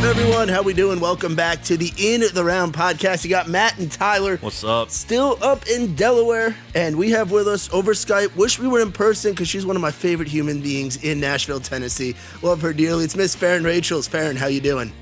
everyone? How we doing? Welcome back to the In the Round podcast. You got Matt and Tyler. What's up? Still up in Delaware, and we have with us over Skype. Wish we were in person because she's one of my favorite human beings in Nashville, Tennessee. Love her dearly. It's Miss Faren Rachels. Faren, how you doing?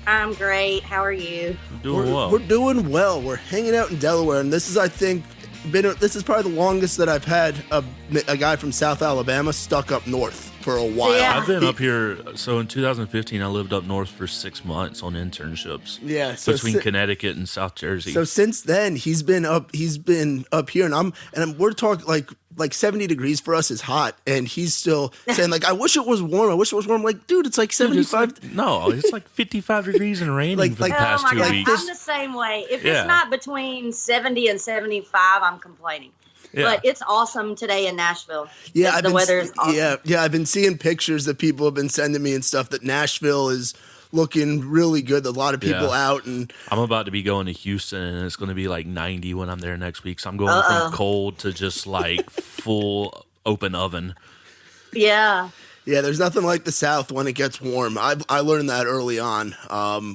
I'm great. How are you? We're doing well. We're hanging out in Delaware, and this is, I think, this is probably the longest that I've had a guy from South Alabama stuck up north for a while. Yeah. I've been up here. So in 2015, I lived up north for 6 months on internships. Yeah, so between Connecticut and South Jersey. So since then, he's been up here, and we're talking like 70 degrees for us is hot, and he's still saying like, I wish it was warm. I wish it was warm. Like, dude, it's like 75. No, it's like 55 degrees and raining for the past 2 weeks. I'm the same way. If it's not between 70 and 75, I'm complaining. Yeah. But it's awesome today in Nashville. Yeah, the weather is awesome. Yeah, I've been seeing pictures that people have been sending me and stuff that Nashville is looking really good. A lot of people out, and I'm about to be going to Houston, and it's going to be like 90 when I'm there next week. So I'm going from cold to just like full open oven. Yeah. Yeah, there's nothing like the South when it gets warm. I learned that early on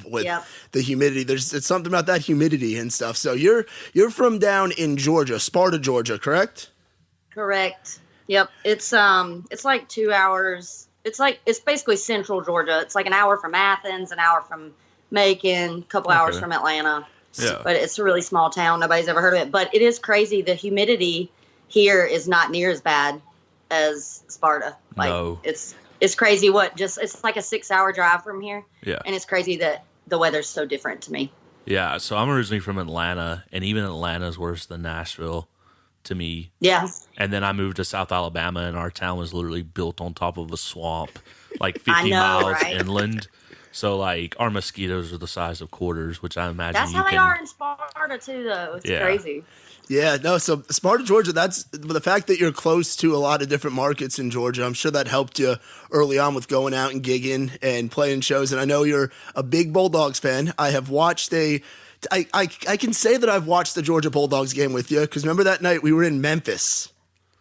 with the humidity. It's something about that humidity and stuff. So you're from down in Georgia, Sparta, Georgia, correct? Correct. Yep. It's like 2 hours. It's basically central Georgia. It's like an hour from Athens, an hour from Macon, a couple hours from Atlanta. Yeah. But it's a really small town. Nobody's ever heard of it. But it is crazy. The humidity here is not near as bad as Sparta. Like, no. It's crazy it's like a 6-hour drive from here. Yeah. And it's crazy that the weather's so different to me. Yeah, so I'm originally from Atlanta, and even Atlanta's worse than Nashville to me. Yeah. And then I moved to South Alabama, and our town was literally built on top of a swamp, like 50 miles inland. So, like, our mosquitoes are the size of quarters, which I imagine That's how they are in Sparta, too, though. It's crazy. Yeah, no, so Sparta, Georgia, that's the fact that you're close to a lot of different markets in Georgia. I'm sure that helped you early on with going out and gigging and playing shows. And I know you're a big Bulldogs fan. I have watched I can say that I've watched the Georgia Bulldogs game with you because remember that night we were in Memphis?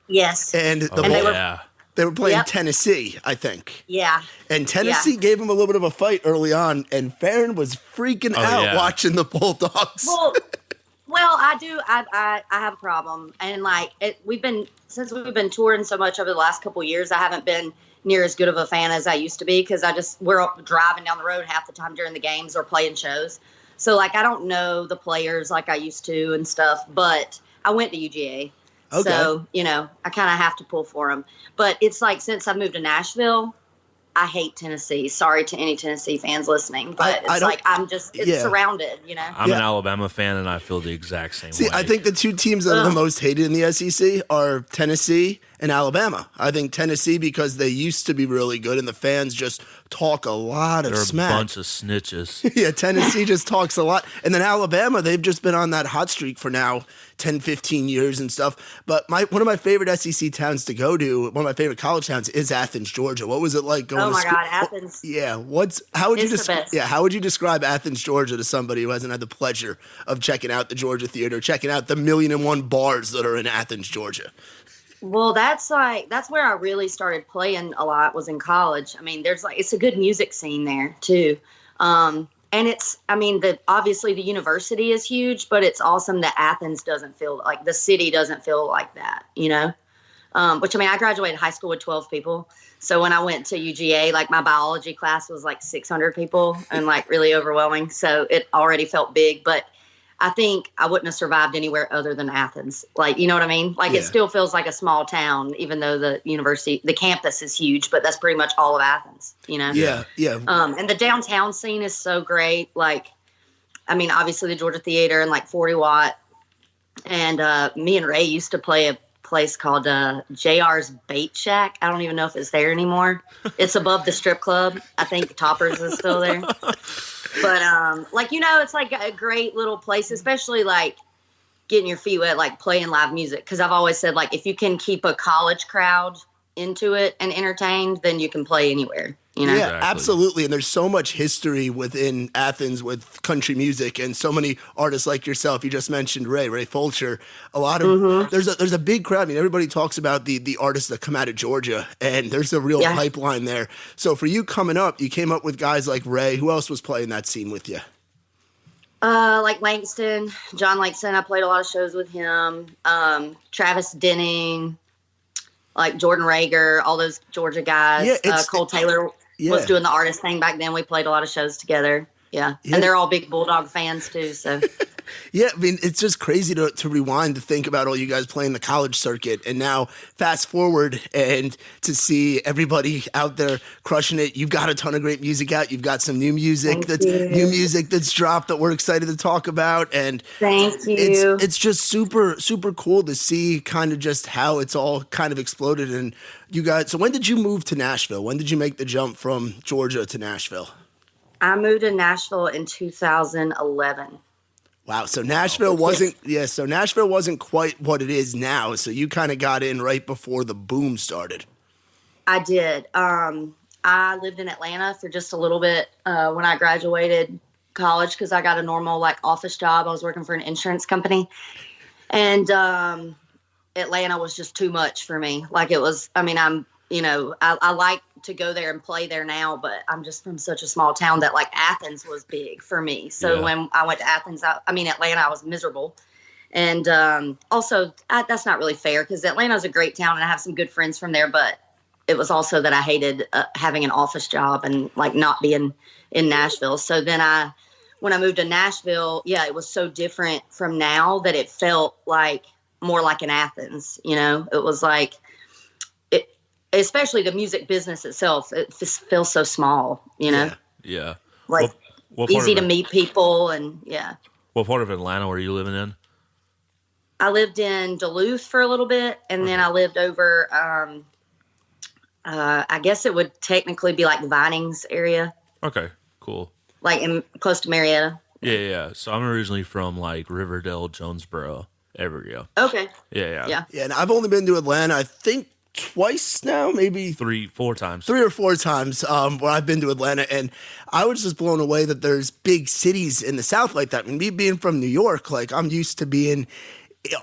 Yes. And they were playing Tennessee, I think. Yeah. And Tennessee gave them a little bit of a fight early on, and Faren was freaking out watching the Bulldogs. Well, I do. I have a problem, and we've been touring so much over the last couple of years. I haven't been near as good of a fan as I used to be because we're driving down the road half the time during the games or playing shows. So I don't know the players like I used to and stuff. But I went to UGA, so I kind of have to pull for them. But it's like since I moved to Nashville, I hate Tennessee. Sorry to any Tennessee fans listening, but I'm just surrounded, I'm an Alabama fan, and I feel the exact same way. I think the two teams that are the most hated in the SEC are Tennessee and Alabama. I think Tennessee because they used to be really good, and the fans just talk a lot of smack. They're a bunch of snitches. Yeah, Tennessee just talks a lot. And then Alabama, they've just been on that hot streak for now 10, 15 years and stuff. But one of my favorite SEC towns to go to, one of my favorite college towns is Athens, Georgia. What was it like going to school? Oh my God, Athens. Yeah, how would you describe Athens, Georgia to somebody who hasn't had the pleasure of checking out the Georgia Theater, checking out the 1,000,001 bars that are in Athens, Georgia? Well, that's where I really started playing a lot was in college. I mean, it's a good music scene there too. And obviously the university is huge, but it's awesome that Athens doesn't feel like the city doesn't feel like that, I graduated high school with 12 people. So when I went to UGA, my biology class was 600 people and really overwhelming. So it already felt big, but I think I wouldn't have survived anywhere other than Athens. You know what I mean? It still feels like a small town, even though the campus is huge, but that's pretty much all of Athens, Yeah. And the downtown scene is so great. Obviously the Georgia Theater and 40 Watt. And me and Ray used to play a place called JR's Bait Shack. I don't even know if it's there anymore. It's above the strip club. I think Toppers is still there. But, it's a great little place, especially getting your feet wet, playing live music. Because I've always said, if you can keep a college crowd into it and entertained, then you can play anywhere. you know? Yeah, Exactly. absolutely. And there's so much history within Athens with country music, and so many artists like yourself. You just mentioned Ray Fulcher. A lot of there's a big crowd. I mean, everybody talks about the artists that come out of Georgia, and there's a real pipeline there. So for you coming up, you came up with guys like Ray. Who else was playing that scene with you? Like Langston, John Langston. I played a lot of shows with him. Travis Denning, like Jordan Rager, all those Georgia guys. Cole Taylor was doing the artist thing back then. We played a lot of shows together. Yeah. And they're all big Bulldog fans too. So yeah, I mean, it's just crazy to rewind to think about all you guys playing the college circuit, and now fast forward and to see everybody out there crushing it. You've got a ton of great music out. You've got some new music that's dropped that we're excited to talk about. And thank you. It's just super, super cool to see kind of just how it's all kind of exploded. And you guys, so when did you move to Nashville? When did you make the jump from Georgia to Nashville? I moved to Nashville in 2011. Wow, so Nashville wasn't quite what it is now. So you kind of got in right before the boom started. I did. I lived in Atlanta for just a little bit when I graduated college because I got a normal like office job. I was working for an insurance company, and Atlanta was just too much for me. Like it was. I mean, I like to go there and play there now, but I'm just from such a small town that like Athens was big for me. So when I went to Athens, Atlanta, I was miserable. And also that's not really fair because Atlanta is a great town and I have some good friends from there, but it was also that I hated having an office job and like not being in Nashville. So then when I moved to Nashville, it was so different from now that it felt like more like in Athens, it was like, especially the music business itself, it just feels so small, Yeah. Like easy to meet people and What part of Atlanta were you living in? I lived in Duluth for a little bit, and then I lived over, I guess it would technically be like the Vinings area. Okay, cool. Like close to Marietta. Yeah. So I'm originally from like Riverdale, Jonesboro area. Okay. Yeah. Yeah, and I've only been to Atlanta, I think, twice now, maybe 3 or 4 times. 3 or 4 times where I've been to Atlanta, and I was just blown away that there's big cities in the South like that. I mean, me being from New York, like I'm used to being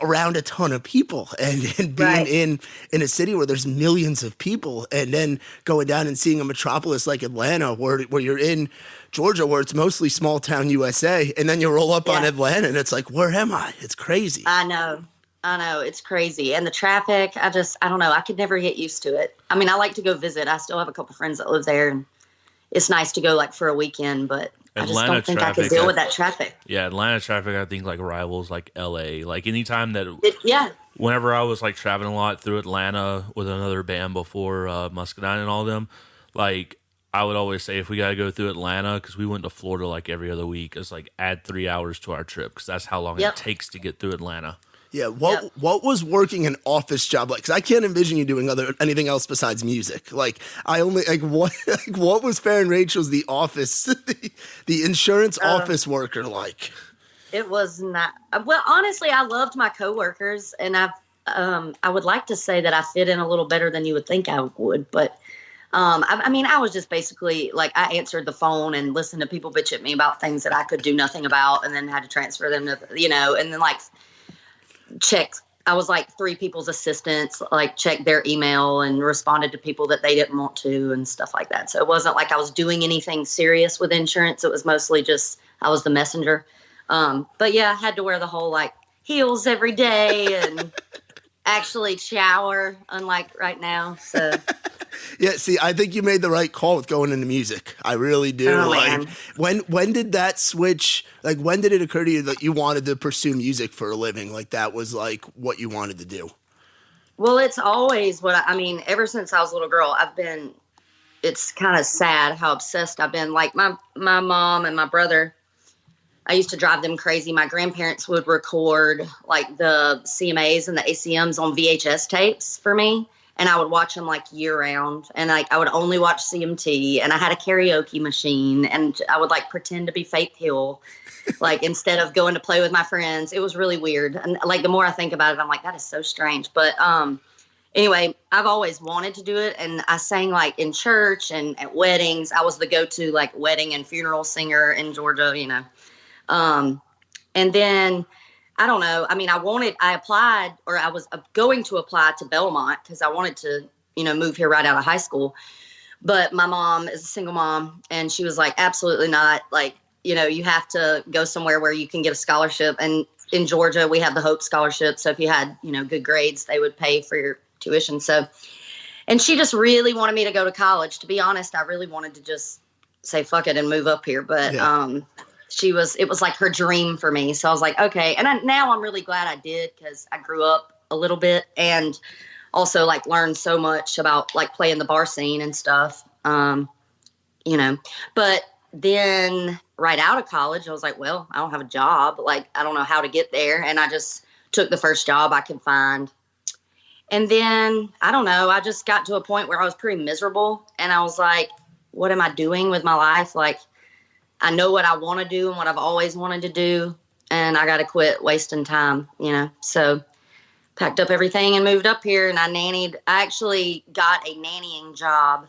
around a ton of people and being in a city where there's millions of people, and then going down and seeing a metropolis like Atlanta where you're in Georgia where it's mostly small town USA, and then you roll up on Atlanta and it's like, where am I? It's crazy. I know. It's crazy. And the traffic, I don't know. I could never get used to it. I mean, I like to go visit. I still have a couple friends that live there, and it's nice to go like for a weekend, but I just don't think I could deal with that traffic. Yeah, Atlanta traffic, I think like rivals like LA. Like anytime that, whenever I was like traveling a lot through Atlanta with another band before Muscadine and all them, like I would always say if we got to go through Atlanta, because we went to Florida like every other week, it's like add 3 hours to our trip because that's how long it takes to get through Atlanta. Yeah, what was working an office job like? Because I can't envision you doing anything else besides music. Like what was Faren Rachels, the office, the insurance office worker like? It was not. Well, honestly, I loved my coworkers, and I would like to say that I fit in a little better than you would think I would, but I was just basically like I answered the phone and listened to people bitch at me about things that I could do nothing about, and then had to transfer them to and then like. I was like 3 people's assistants, like checked their email and responded to people that they didn't want to and stuff like that. So it wasn't like I was doing anything serious with insurance. It was mostly just I was the messenger. But I had to wear the whole like heels every day and actually shower, unlike right now. So yeah, see, I think you made the right call with going into music. I really do. Oh, like, when did that switch? Like, when did it occur to you that you wanted to pursue music for a living? Like, that was like what you wanted to do. Well, it's always ever since I was a little girl, it's kind of sad how obsessed I've been. Like my mom and my brother, I used to drive them crazy. My grandparents would record like the CMAs and the ACMs on VHS tapes for me. And I would watch them like year round, and like I would only watch CMT, and I had a karaoke machine, and I would like pretend to be Faith Hill, like instead of going to play with my friends. It was really weird. And like the more I think about it, I'm like, that is so strange. But anyway, I've always wanted to do it. And I sang like in church and at weddings. I was the go-to like wedding and funeral singer in Georgia, you know. And then I don't know. I mean, I applied, or I was going to apply to Belmont because I wanted to, you know, move here right out of high school. But my mom is a single mom, and she was like, absolutely not. Like, you know, you have to go somewhere where you can get a scholarship. And in Georgia, we have the Hope Scholarship. So if you had, you know, good grades, they would pay for your tuition. So, and she just really wanted me to go to college. To be honest, I really wanted to just say, fuck it and move up here. But, it was like her dream for me. So I was like, okay. And now I'm really glad I did, because I grew up a little bit and also like learned so much about like playing the bar scene and stuff. You know, but then right out of college, I was like, well, I don't have a job. Like, I don't know how to get there. And I just took the first job I could find. And then, I don't know, I just got to a point where I was pretty miserable. And I was like, what am I doing with my life? Like, I know what I want to do and what I've always wanted to do, and I got to quit wasting time, you know. So packed up everything and moved up here, and I nannied. I actually got a nannying job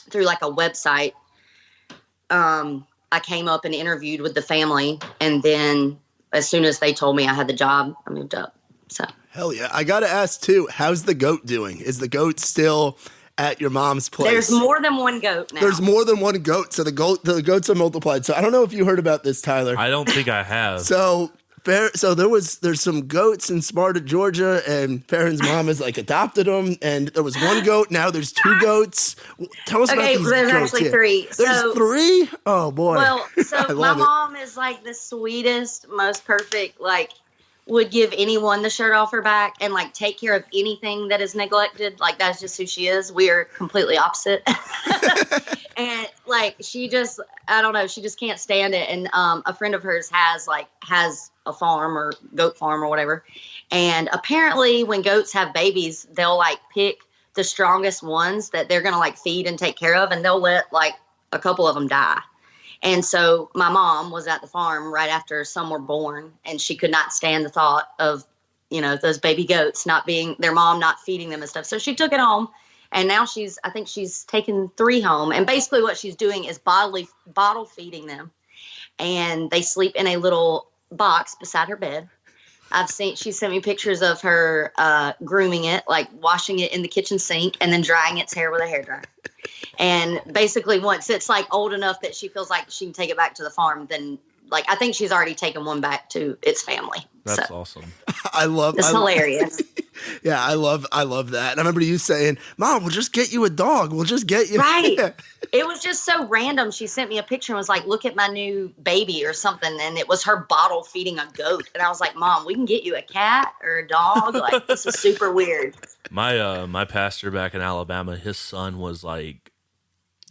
through like a website. I came up and interviewed with the family, and then as soon as they told me I had the job, I moved up. So hell yeah. I got to ask too, how's the goat doing? Is the goat still at your mom's place? There's more than one goat now. There's more than one goat, so the goats are multiplied. So I don't know if you heard about this, Tyler. I don't think I have. So there's some goats in Sparta, Georgia, and Faren's mom has like adopted them, and there was one goat. Now there's two goats. Tell us about these goats. There's actually three. There's three? Oh boy. Well, so my mom is like the sweetest, most perfect, like would give anyone the shirt off her back and like take care of anything that is neglected. Like that's just who she is. We are completely opposite. And like she just, I don't know, she just can't stand it. And a friend of hers has a farm or goat farm or whatever. And apparently when goats have babies, they'll like pick the strongest ones that they're gonna like feed and take care of, and they'll let like a couple of them die. And so my mom was at the farm right after some were born, and she could not stand the thought of, you know, those baby goats their mom not feeding them and stuff. So she took it home, and now I think she's taken 3 home. And basically what she's doing is bottle feeding them, and they sleep in a little box beside her bed. She sent me pictures of her grooming it, like washing it in the kitchen sink and then drying its hair with a hairdryer. And basically once it's like old enough that she feels like she can take it back to the farm, then like I think she's already taken one back to its family. That's awesome. It's hilarious. Yeah, I love that. And I remember you saying, Mom, we'll just get you a dog. We'll just get you. Right. It was just so random. She sent me a picture and was like, look at my new baby or something. And it was her bottle feeding a goat. And I was like, Mom, we can get you a cat or a dog. Like, this is super weird. My pastor back in Alabama, his son was like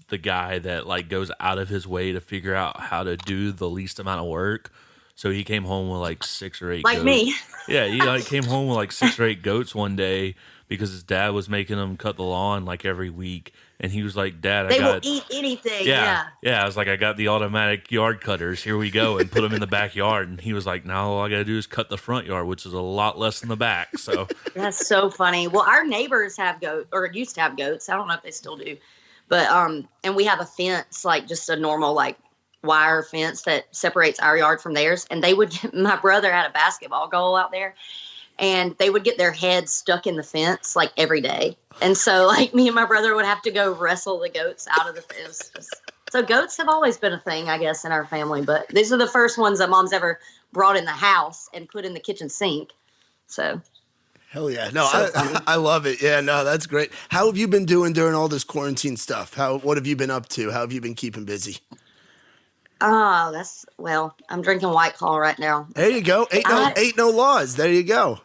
the guy that like goes out of his way to figure out how to do the least amount of work. So he came home with like 6 or 8 like goats. Me. Yeah, he like came home with like 6 or 8 goats one day because his dad was making him cut the lawn like every week. And he was like, Dad, they will eat anything. Yeah. I was like, I got the automatic yard cutters. Here we go. And put them in the backyard. And he was like, now all I got to do is cut the front yard, which is a lot less than the back. So that's so funny. Well, our neighbors have goats, or used to have goats. I don't know if they still do. But, and we have a fence, like just a normal, like, wire fence that separates our yard from theirs. And my brother had a basketball goal out there, and they would get their heads stuck in the fence like every day. And so like me and my brother would have to go wrestle the goats out of the fence. So goats have always been a thing, I guess, in our family, but these are the first ones that Mom's ever brought in the house and put in the kitchen sink. So hell yeah. No, I love it. Yeah, no, that's great. How have you been doing during all this quarantine stuff? What have you been up to? How have you been keeping busy? Oh, I'm drinking White Claw right now. There you go. Ain't no laws. There you go.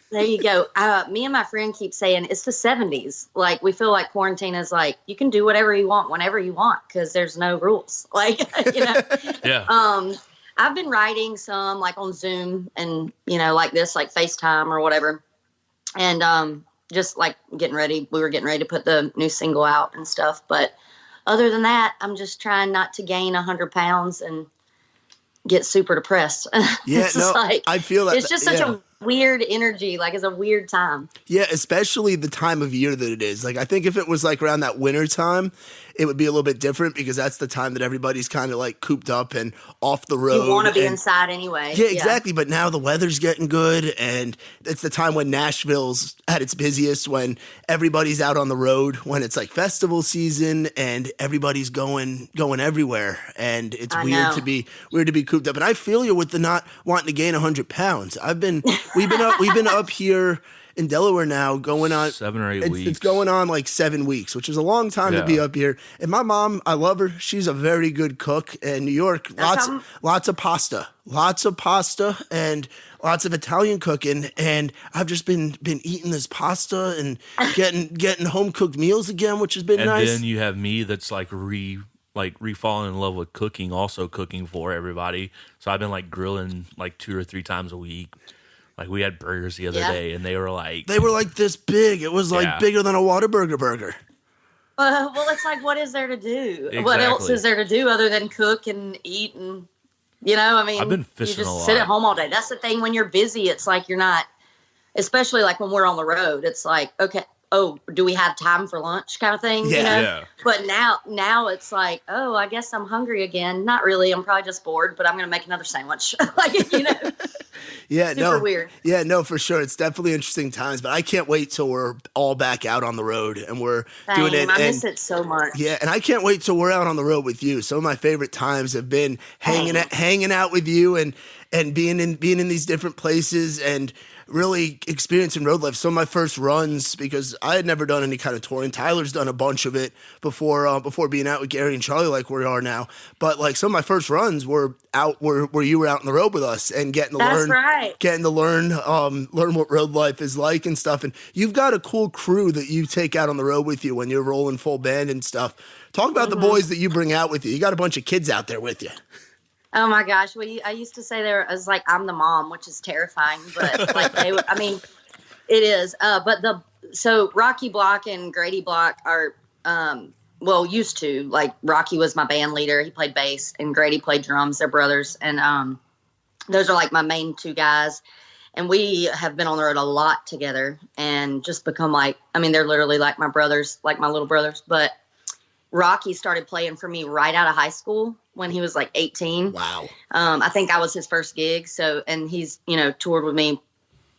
There you go. Me and my friend keep saying it's the 70s. Like, we feel like quarantine is like, you can do whatever you want, whenever you want, because there's no rules. Like, you know. Yeah. I've been writing some like on Zoom and, you know, like this, like FaceTime or whatever. And just like getting ready. We were getting ready to put the new single out and stuff. But other than that, I'm just trying not to gain 100 pounds and get super depressed. Yeah, no, I feel that. It's just such a weird energy. Like, it's a weird time. Yeah, especially the time of year that it is. Like, I think if it was like around that winter time, it would be a little bit different because that's the time that everybody's kind of like cooped up and off the road. You want to be inside anyway. Yeah, exactly. But now the weather's getting good, and it's the time when Nashville's at its busiest, when everybody's out on the road, when it's like festival season, and everybody's going everywhere, and it's weird to be cooped up. And I feel you with the not wanting to gain 100 pounds. We've been up here in Delaware now, going on 7 or 8 weeks. It's going on like 7 weeks, which is a long time to be up here. And my mom, I love her. She's a very good cook. In New York, lots of pasta, and lots of Italian cooking. And I've just been eating this pasta and getting home cooked meals again, which has been nice. And then you have me that's like falling in love with cooking, also cooking for everybody. So I've been like grilling like 2 or 3 times a week. Like, we had burgers the other day, and they were like this big. It was like bigger than a Whataburger burger. Well, it's like, what is there to do? Exactly. What else is there to do other than cook and eat? And, I mean, I've been fishing you just a lot. sit at home all day. That's the thing. When you're busy, it's like you're not, especially like when we're on the road, it's like, okay, oh, do we have time for lunch kind of thing? Yeah. But now it's like, oh, I guess I'm hungry again. Not really. I'm probably just bored, but I'm going to make another sandwich. Yeah, super weird. Yeah, no, for sure. It's definitely interesting times, but I can't wait till we're all back out on the road and we're doing it. I miss it so much. Yeah, and I can't wait till we're out on the road with you. Some of my favorite times have been hanging out with you and being in these different places and really experiencing road life. Some of my first runs, because I had never done any kind of touring. Tyler's done a bunch of it before being out with Gary and Charlie like we are now. But like some of my first runs were out where you were out on the road with us and getting to learn what road life is like and stuff. And you've got a cool crew that you take out on the road with you when you're rolling full band and stuff. Talk about the boys that you bring out with you. You got a bunch of kids out there with you. Oh my gosh! I used to say I was like, I'm the mom, which is terrifying, but like it is. So Rocky Block and Grady Block are, used to, like, Rocky was my band leader. He played bass, and Grady played drums. They're brothers, and those are like my main 2 guys. And we have been on the road a lot together, and just become they're literally like my brothers, like my little brothers. But Rocky started playing for me right out of high school when he was like 18. Wow. I think I was his first gig. So, and he's, toured with me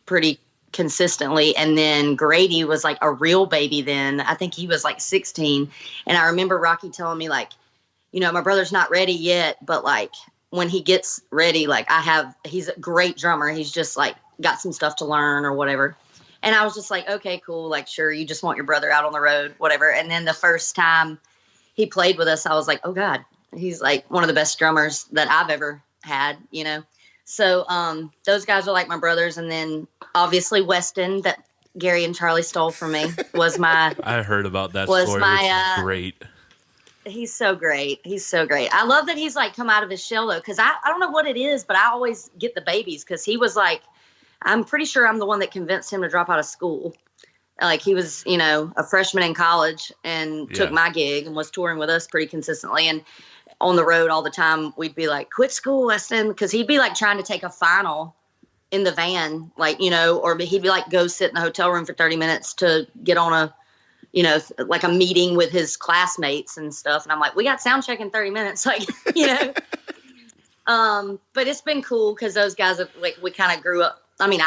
pretty consistently. And then Grady was like a real baby then. I think he was like 16. And I remember Rocky telling me, like, my brother's not ready yet, but like when he gets ready, like he's a great drummer. He's just like got some stuff to learn or whatever. And I was just like, okay, cool. Like, sure. You just want your brother out on the road, whatever. And then the first time he played with us, I was like, oh God, he's like one of the best drummers that I've ever had, So those guys are like my brothers. And then obviously Weston, that Gary and Charlie stole from me, was my... I heard about that story, which is great. He's so great. I love that he's like come out of his shell though, because I don't know what it is, but I always get the babies because he was like, I'm pretty sure I'm the one that convinced him to drop out of school. Like he was, a freshman in college and took my gig and was touring with us pretty consistently. And on the road all the time, we'd be like, quit school, Weston. Because he'd be like trying to take a final in the van, like, or he'd be like, go sit in the hotel room for 30 minutes to get on a, like a meeting with his classmates and stuff. And I'm like, we got sound check in 30 minutes. Like, but it's been cool because those guys have, like, we kind of grew up. I mean,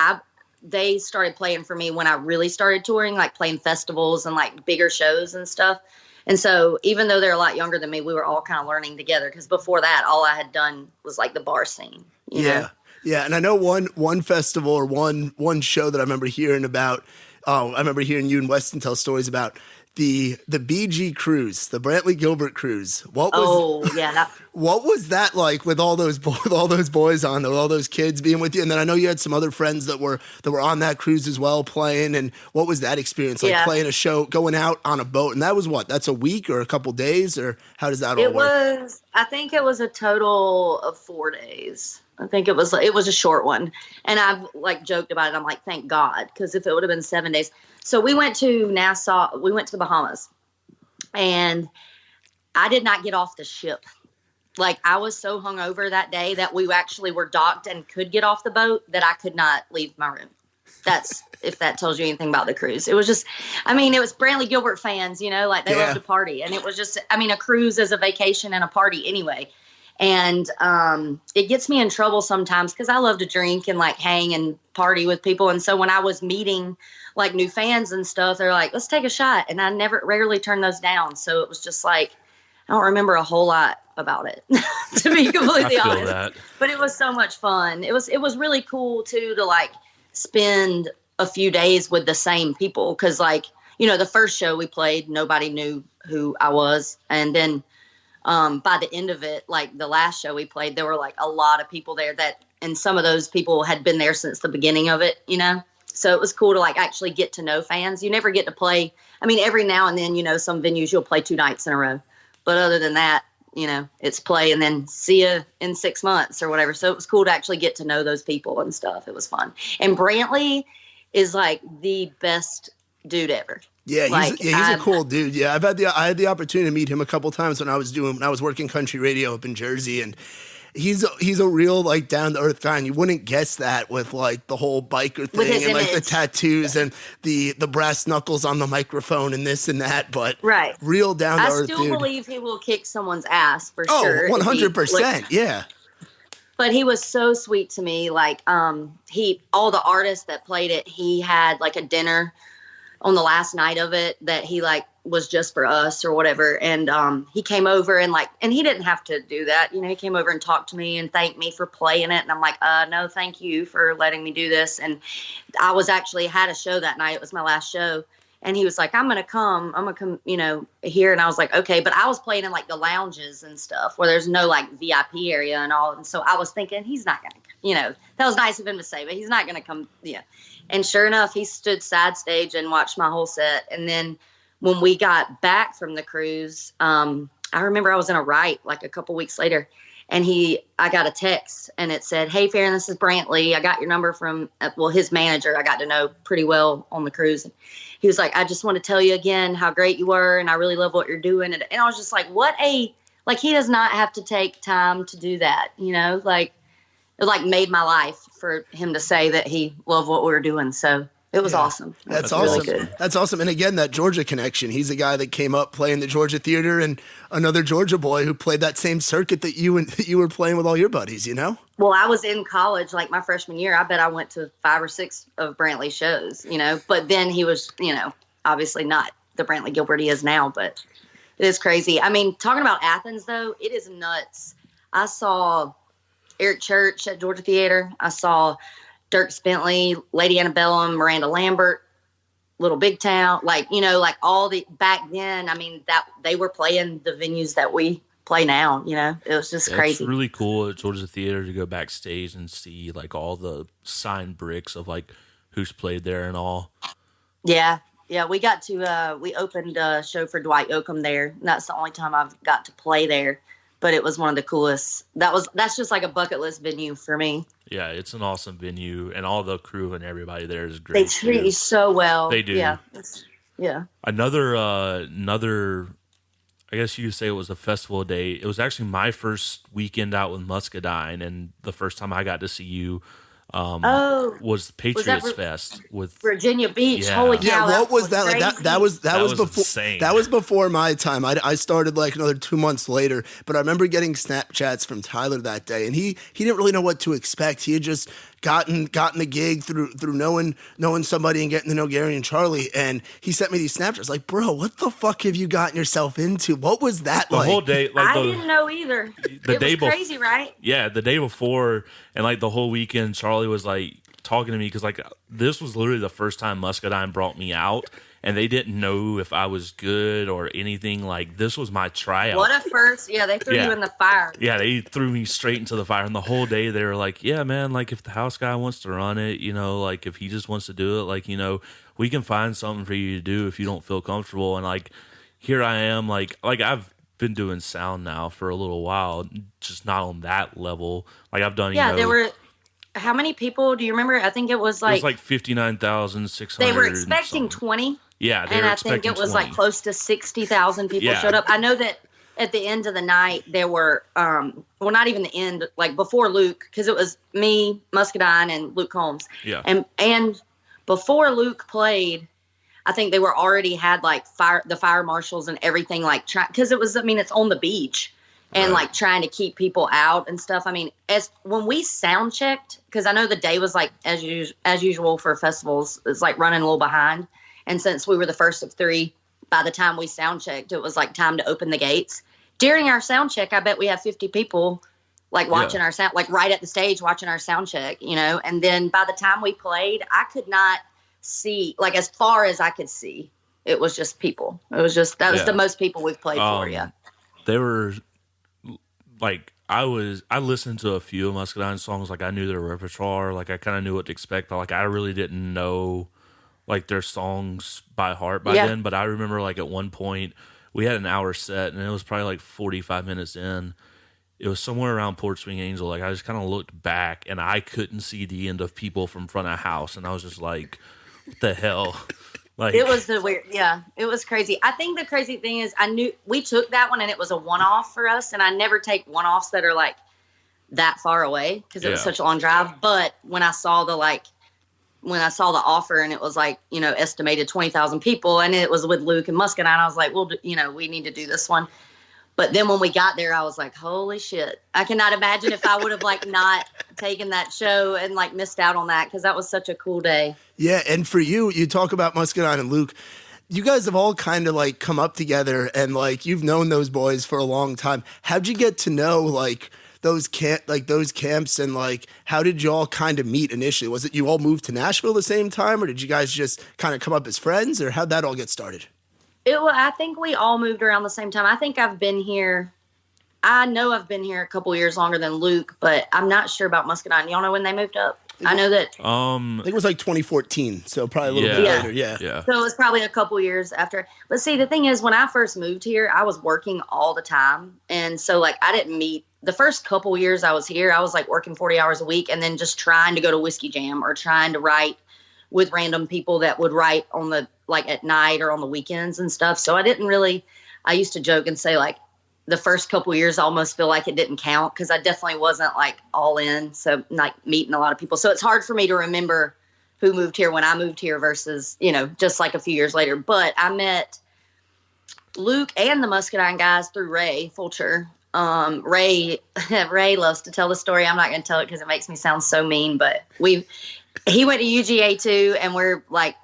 they started playing for me when I really started touring, like playing festivals and like bigger shows and stuff. And so even though they're a lot younger than me, we were all kind of learning together. Because before that, all I had done was like the bar scene. You know? Yeah. And I know one festival or one show that I remember hearing about. I remember hearing you and Weston tell stories about the BG cruise, the Brantley Gilbert cruise. What was that like with all those boys on there, with all those kids being with you? And then I know you had some other friends that were on that cruise as well playing. And what was that experience like, playing a show, going out on a boat? And that was that's a week or a couple days, or how does that all work? I think it was a total of 4 days. I think it was a short one. And I've like joked about it. I'm like, thank God. Because if it would have been 7 days. So we went to Nassau. We went to the Bahamas. And I did not get off the ship. like I was so hungover that day that we actually were docked and could get off the boat that I could not leave my room. That's, if that tells you anything about the cruise. It was just, I mean, it was Brantley Gilbert fans, you know, like they love to party. And it was just, I mean, a cruise is a vacation and a party anyway. And it gets me in trouble sometimes because I love to drink and like hang and party with people. And so when I was meeting like new fans and stuff, they're like, let's take a shot. And I rarely turn those down. So it was just like, I don't remember a whole lot about it, to be completely honest. That. But it was so much fun. It was really cool too to like spend a few days with the same people. Cause like, you know, the first show we played, nobody knew who I was. And then by the end of it, like the last show we played, there were like a lot of people there and some of those people had been there since the beginning of it, you know? So it was cool to like actually get to know fans. You never get to play. I mean, every now and then, you know, some venues you'll play 2 nights in a row, but other than that, you know, it's play and then see you in 6 months or whatever. So it was cool to actually get to know those people and stuff. It was fun. And Brantley is like the best dude ever. Yeah, he's a cool dude. Yeah, I had the opportunity to meet him a couple times when I was working country radio up in Jersey, and he's a real like down to earth guy, and you wouldn't guess that with like the whole biker thing and like the tattoos and the brass knuckles on the microphone and this and that. But real down to earth dude. I still believe he will kick someone's ass for sure. 100%. Yeah. But he was so sweet to me. Like all the artists that played it, he had like a dinner on the last night of it that he like was just for us or whatever. And he came over and he didn't have to do that. You know, he came over and talked to me and thanked me for playing it. And I'm like, no, thank you for letting me do this. And I was actually had a show that night. It was my last show. And he was like, I'm going to come, you know, here. And I was like, okay. But I was playing in like the lounges and stuff where there's no like VIP area and all. And so I was thinking he's not going to, you know, that was nice of him to say, but he's not going to come. Yeah. And sure enough, he stood side stage and watched my whole set. And then when we got back from the cruise, I remember I was in a write like a couple weeks later, and I got a text and it said, "Hey, Faren, this is Brantley. I got your number from, his manager I got to know pretty well on the cruise." And he was like, "I just want to tell you again how great you were, and I really love what you're doing." And I was just like, he does not have to take time to do that, you know, like it like made my life for him to say that he loved what we were doing. So it was awesome. That's awesome. Really that's awesome. And again, that Georgia connection. He's a guy that came up playing the Georgia Theater, and another Georgia boy who played that same circuit that you were playing with all your buddies, you know? Well, I was in college, like my freshman year. I bet I went to 5 or 6 of Brantley's shows, you know, but then he was, you know, obviously not the Brantley Gilbert he is now, but it is crazy. I mean, talking about Athens though, it is nuts. I saw Eric Church at Georgia Theater. I saw Dirk Bentley, Lady Antebellum, Miranda Lambert, Little Big Town, like, you know, like all the back then. I mean, that they were playing the venues that we play now, you know. It was just crazy. It's really cool at Georgia Theater to go backstage and see like all the signed bricks of like who's played there and all. Yeah. Yeah, we got to we opened a show for Dwight Yoakam there. And that's the only time I've got to play there. But it was one of the coolest. That's just like a bucket list venue for me. Yeah, it's an awesome venue, and all the crew and everybody there is great. They treat you so well. They do. Yeah. Yeah. Another, I guess you could say it was a festival day. It was actually my first weekend out with Muscadine, and the first time I got to see you was Patriots Fest with Virginia Beach. Yeah. Holy cow! Yeah, what was that like? That was before. Insane. That was before my time. I started like another 2 months later, but I remember getting Snapchats from Tyler that day, and he didn't really know what to expect. He had just gotten the gig through knowing somebody and getting to know Gary and Charlie, and he sent me these Snapchats like, "Bro, what the fuck have you gotten yourself into? What was that like?" The whole day, like I didn't know either. It was crazy, right? Yeah, the day before, and like the whole weekend, Charlie was like talking to me because like this was literally the first time Muscadine brought me out, and they didn't know if I was good or anything. Like this was my tryout. What a first! Yeah, they threw you in the fire. Yeah, they threw me straight into the fire, and the whole day they were like, "Yeah, man, like if the house guy wants to run it, you know, like if he just wants to do it, like you know, we can find something for you to do if you don't feel comfortable." And like here I am, like I've been doing sound now for a little while, just not on that level. Like I've done, there were. How many people do you remember? I think it was like 59,600. They were expecting 20. Yeah, and I think it was 20. like close to 60,000 people showed up. I know that at the end of the night, there were, well, not even the end, like before Luke, because it was me, Muscadine, and Luke Combs. Yeah. And before Luke played, I think they were already had like the fire marshals and everything, like because it was, I mean, it's on the beach and like trying to keep people out and stuff. I mean, when we sound checked, because I know the day was like as usual for festivals, it's like running a little behind. And since we were the first of 3, by the time we sound checked, it was like time to open the gates. During our sound check, I bet we had 50 people like watching our sound, like right at the stage watching our sound check, you know. And then by the time we played, I could not see, like as far as I could see, it was just people. It was just, that was the most people we've played for. Yeah. They were like, I listened to a few of Muscadine's songs. Like I knew their repertoire. Like I kind of knew what to expect. But like I really didn't know like their songs by heart by then. But I remember like at one point we had an hour set and it was probably like 45 minutes in. It was somewhere around Port Swing Angel. Like I just kind of looked back and I couldn't see the end of people from front of house. And I was just like, what the hell? Like it was the weird. Yeah, it was crazy. I think the crazy thing is I knew we took that one and it was a one-off for us. And I never take one-offs that are like that far away because it was such a long drive. But when I saw the offer and it was like, you know, estimated 20,000 people and it was with Luke and Muscadine, I was like, well, you know, we need to do this one. But then when we got there, I was like, holy shit. I cannot imagine if I would have like not taken that show and like missed out on that because that was such a cool day. Yeah. And for you talk about Muscadine and Luke. You guys have all kind of like come up together and like you've known those boys for a long time. How'd you get to know like those camps and like how did you all kind of meet initially? Was it you all moved to Nashville at the same time or did you guys just kind of come up as friends or how'd that all get started? I think we all moved around the same time. I think I've been here. I know I've been here a couple years longer than Luke, but I'm not sure about Muscadine. Y'all know when they moved up? I know that. I think it was like 2014, so probably a little bit later. Yeah. So it was probably a couple years after. But see, the thing is, when I first moved here, I was working all the time, and so like I didn't meet. The first couple years I was here, I was like working 40 hours a week, and then just trying to go to Whiskey Jam or trying to write with random people that would write on the like at night or on the weekends and stuff. So I used to joke and say like the first couple years I almost feel like it didn't count because I definitely wasn't like all in. So like meeting a lot of people. So it's hard for me to remember who moved here when I moved here versus, you know, just like a few years later. But I met Luke and the Muscadine guys through Ray Fulcher. Ray loves to tell the story. I'm not going to tell it because it makes me sound so mean, but he went to UGA too. And we're like,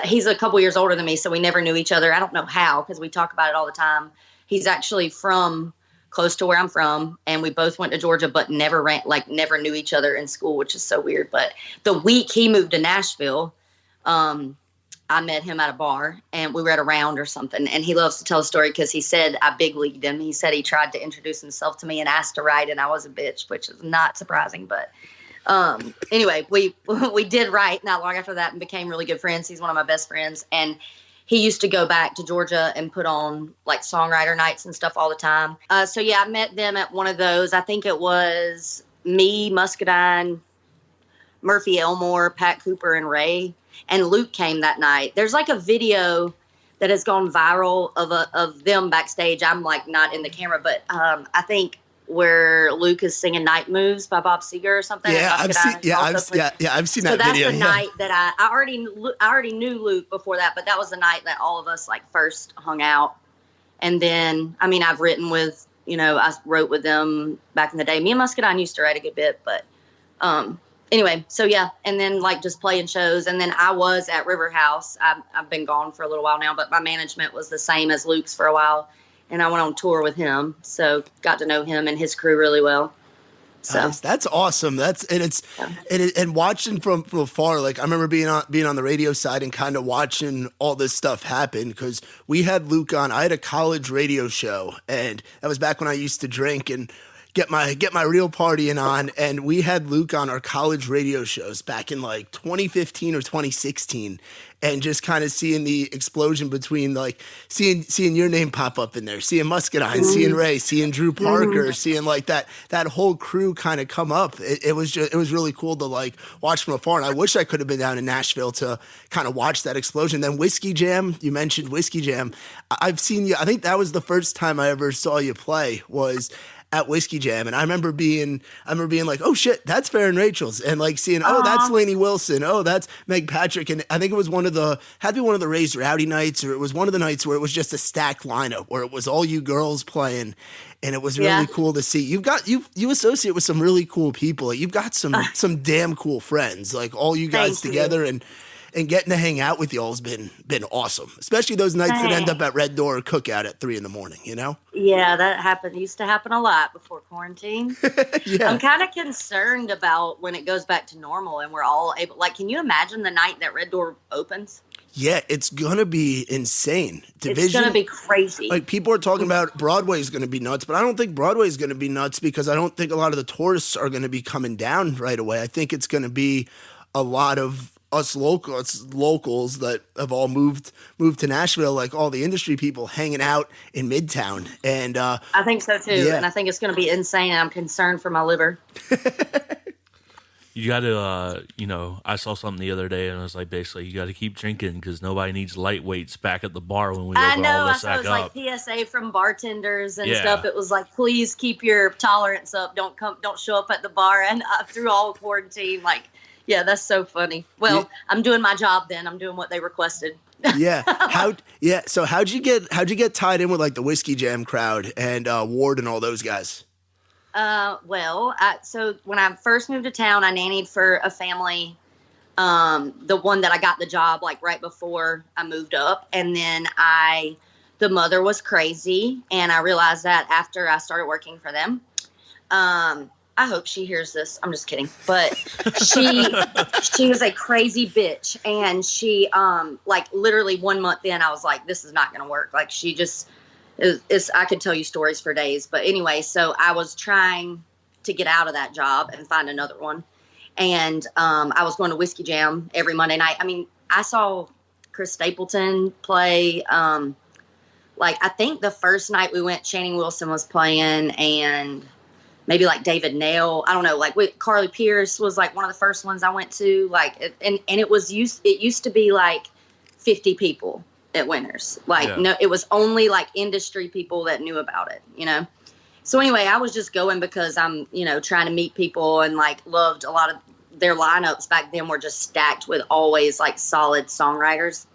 he's a couple years older than me, so we never knew each other. I don't know how, because we talk about it all the time. He's actually from close to where I'm from, and we both went to Georgia, but never knew each other in school, which is so weird. But the week he moved to Nashville, I met him at a bar, and we were at a round or something. And he loves to tell a story because he said I big leagued him. He said he tried to introduce himself to me and asked to write, and I was a bitch, which is not surprising, but. Anyway, we did write not long after that and became really good friends. He's one of my best friends. And he used to go back to Georgia and put on like songwriter nights and stuff all the time. So yeah, I met them at one of those. I think it was me, Muscadine, Murphy Elmore, Pat Cooper, and Ray. And Luke came that night. There's like a video that has gone viral of them backstage. I'm like not in the camera, but I think where Luke is singing "Night Moves" by Bob Seger or something. Yeah, I've seen that video. So that's the night that I already knew Luke before that, but that was the night that all of us like first hung out. And then, I mean, I've written with, you know, I wrote with them back in the day. Me and Muscadine used to write a good bit, but anyway, so yeah. And then like just playing shows. And then I was at River House. I've been gone for a little while now, but my management was the same as Luke's for a while. And I went on tour with him, so got to know him and his crew really well. So nice. That's awesome. And watching from afar. Like I remember being on the radio side and kind of watching all this stuff happen because we had Luke on. I had a college radio show, and that was back when I used to drink. And get my real partying on, and we had Luke on our college radio shows back in like 2015 or 2016, and just kind of seeing the explosion between like seeing your name pop up in there, seeing Muscadine, seeing Ray, seeing Drew Parker, seeing like that whole crew kind of come up. It was really cool to like watch from afar, and I wish I could have been down in Nashville to kind of watch that explosion. Then Whiskey Jam, you mentioned Whiskey Jam. I've seen you. I think that was the first time I ever saw you play was at Whiskey Jam, and I remember being like, oh shit, that's Faren Rachels, and like seeing, oh, that's Lainey Wilson, oh, that's Meg Patrick, and I think it was had to be one of the Raised Rowdy nights, or it was one of the nights where it was just a stacked lineup where it was all you girls playing, and it was really cool to see. You associate with some really cool people. Like, you've got some damn cool friends, like all you guys together, and getting to hang out with y'all has been awesome, especially those nights that end up at Red Door Cookout at 3 a.m, you know? Yeah, that used to happen a lot before quarantine. Yeah. I'm kind of concerned about when it goes back to normal and we're all able, like, can you imagine the night that Red Door opens? Yeah, it's going to be insane. It's going to be crazy. Like, people are talking about Broadway is going to be nuts, but I don't think Broadway is going to be nuts because I don't think a lot of the tourists are going to be coming down right away. I think it's going to be a lot of us locals that have all moved to Nashville, like all the industry people hanging out in Midtown. And I think so too. Yeah. And I think it's going to be insane. I'm concerned for my liver. You got to, I saw something the other day and I was like, basically, you got to keep drinking because nobody needs lightweights back at the bar when we open all this back up. Like PSA from bartenders and stuff. It was like, please keep your tolerance up. Don't show up at the bar. And through all quarantine, like, yeah, that's so funny. Well, I'm doing my job then. I'm doing what they requested. Yeah. So how'd you get tied in with like the Whiskey Jam crowd and Ward and all those guys? So when I first moved to town, I nannied for a family, the one that I got the job like right before I moved up. And then the mother was crazy. And I realized that after I started working for them. I hope she hears this. I'm just kidding. But she was a crazy bitch. And she, like literally 1 month in, I was like, this is not going to work. Like she just I could tell you stories for days. But anyway, so I was trying to get out of that job and find another one. And I was going to Whiskey Jam every Monday night. I mean, I saw Chris Stapleton play. Like I think the first night we went, Channing Wilson was playing and maybe like David Nail. I don't know. Like Carly Pierce was like one of the first ones I went to. Like, and it used to be like 50 people at Winners. Like, no, it was only like industry people that knew about it, you know? So anyway, I was just going because I'm, trying to meet people and like loved a lot of their lineups back then were just stacked with always like solid songwriters.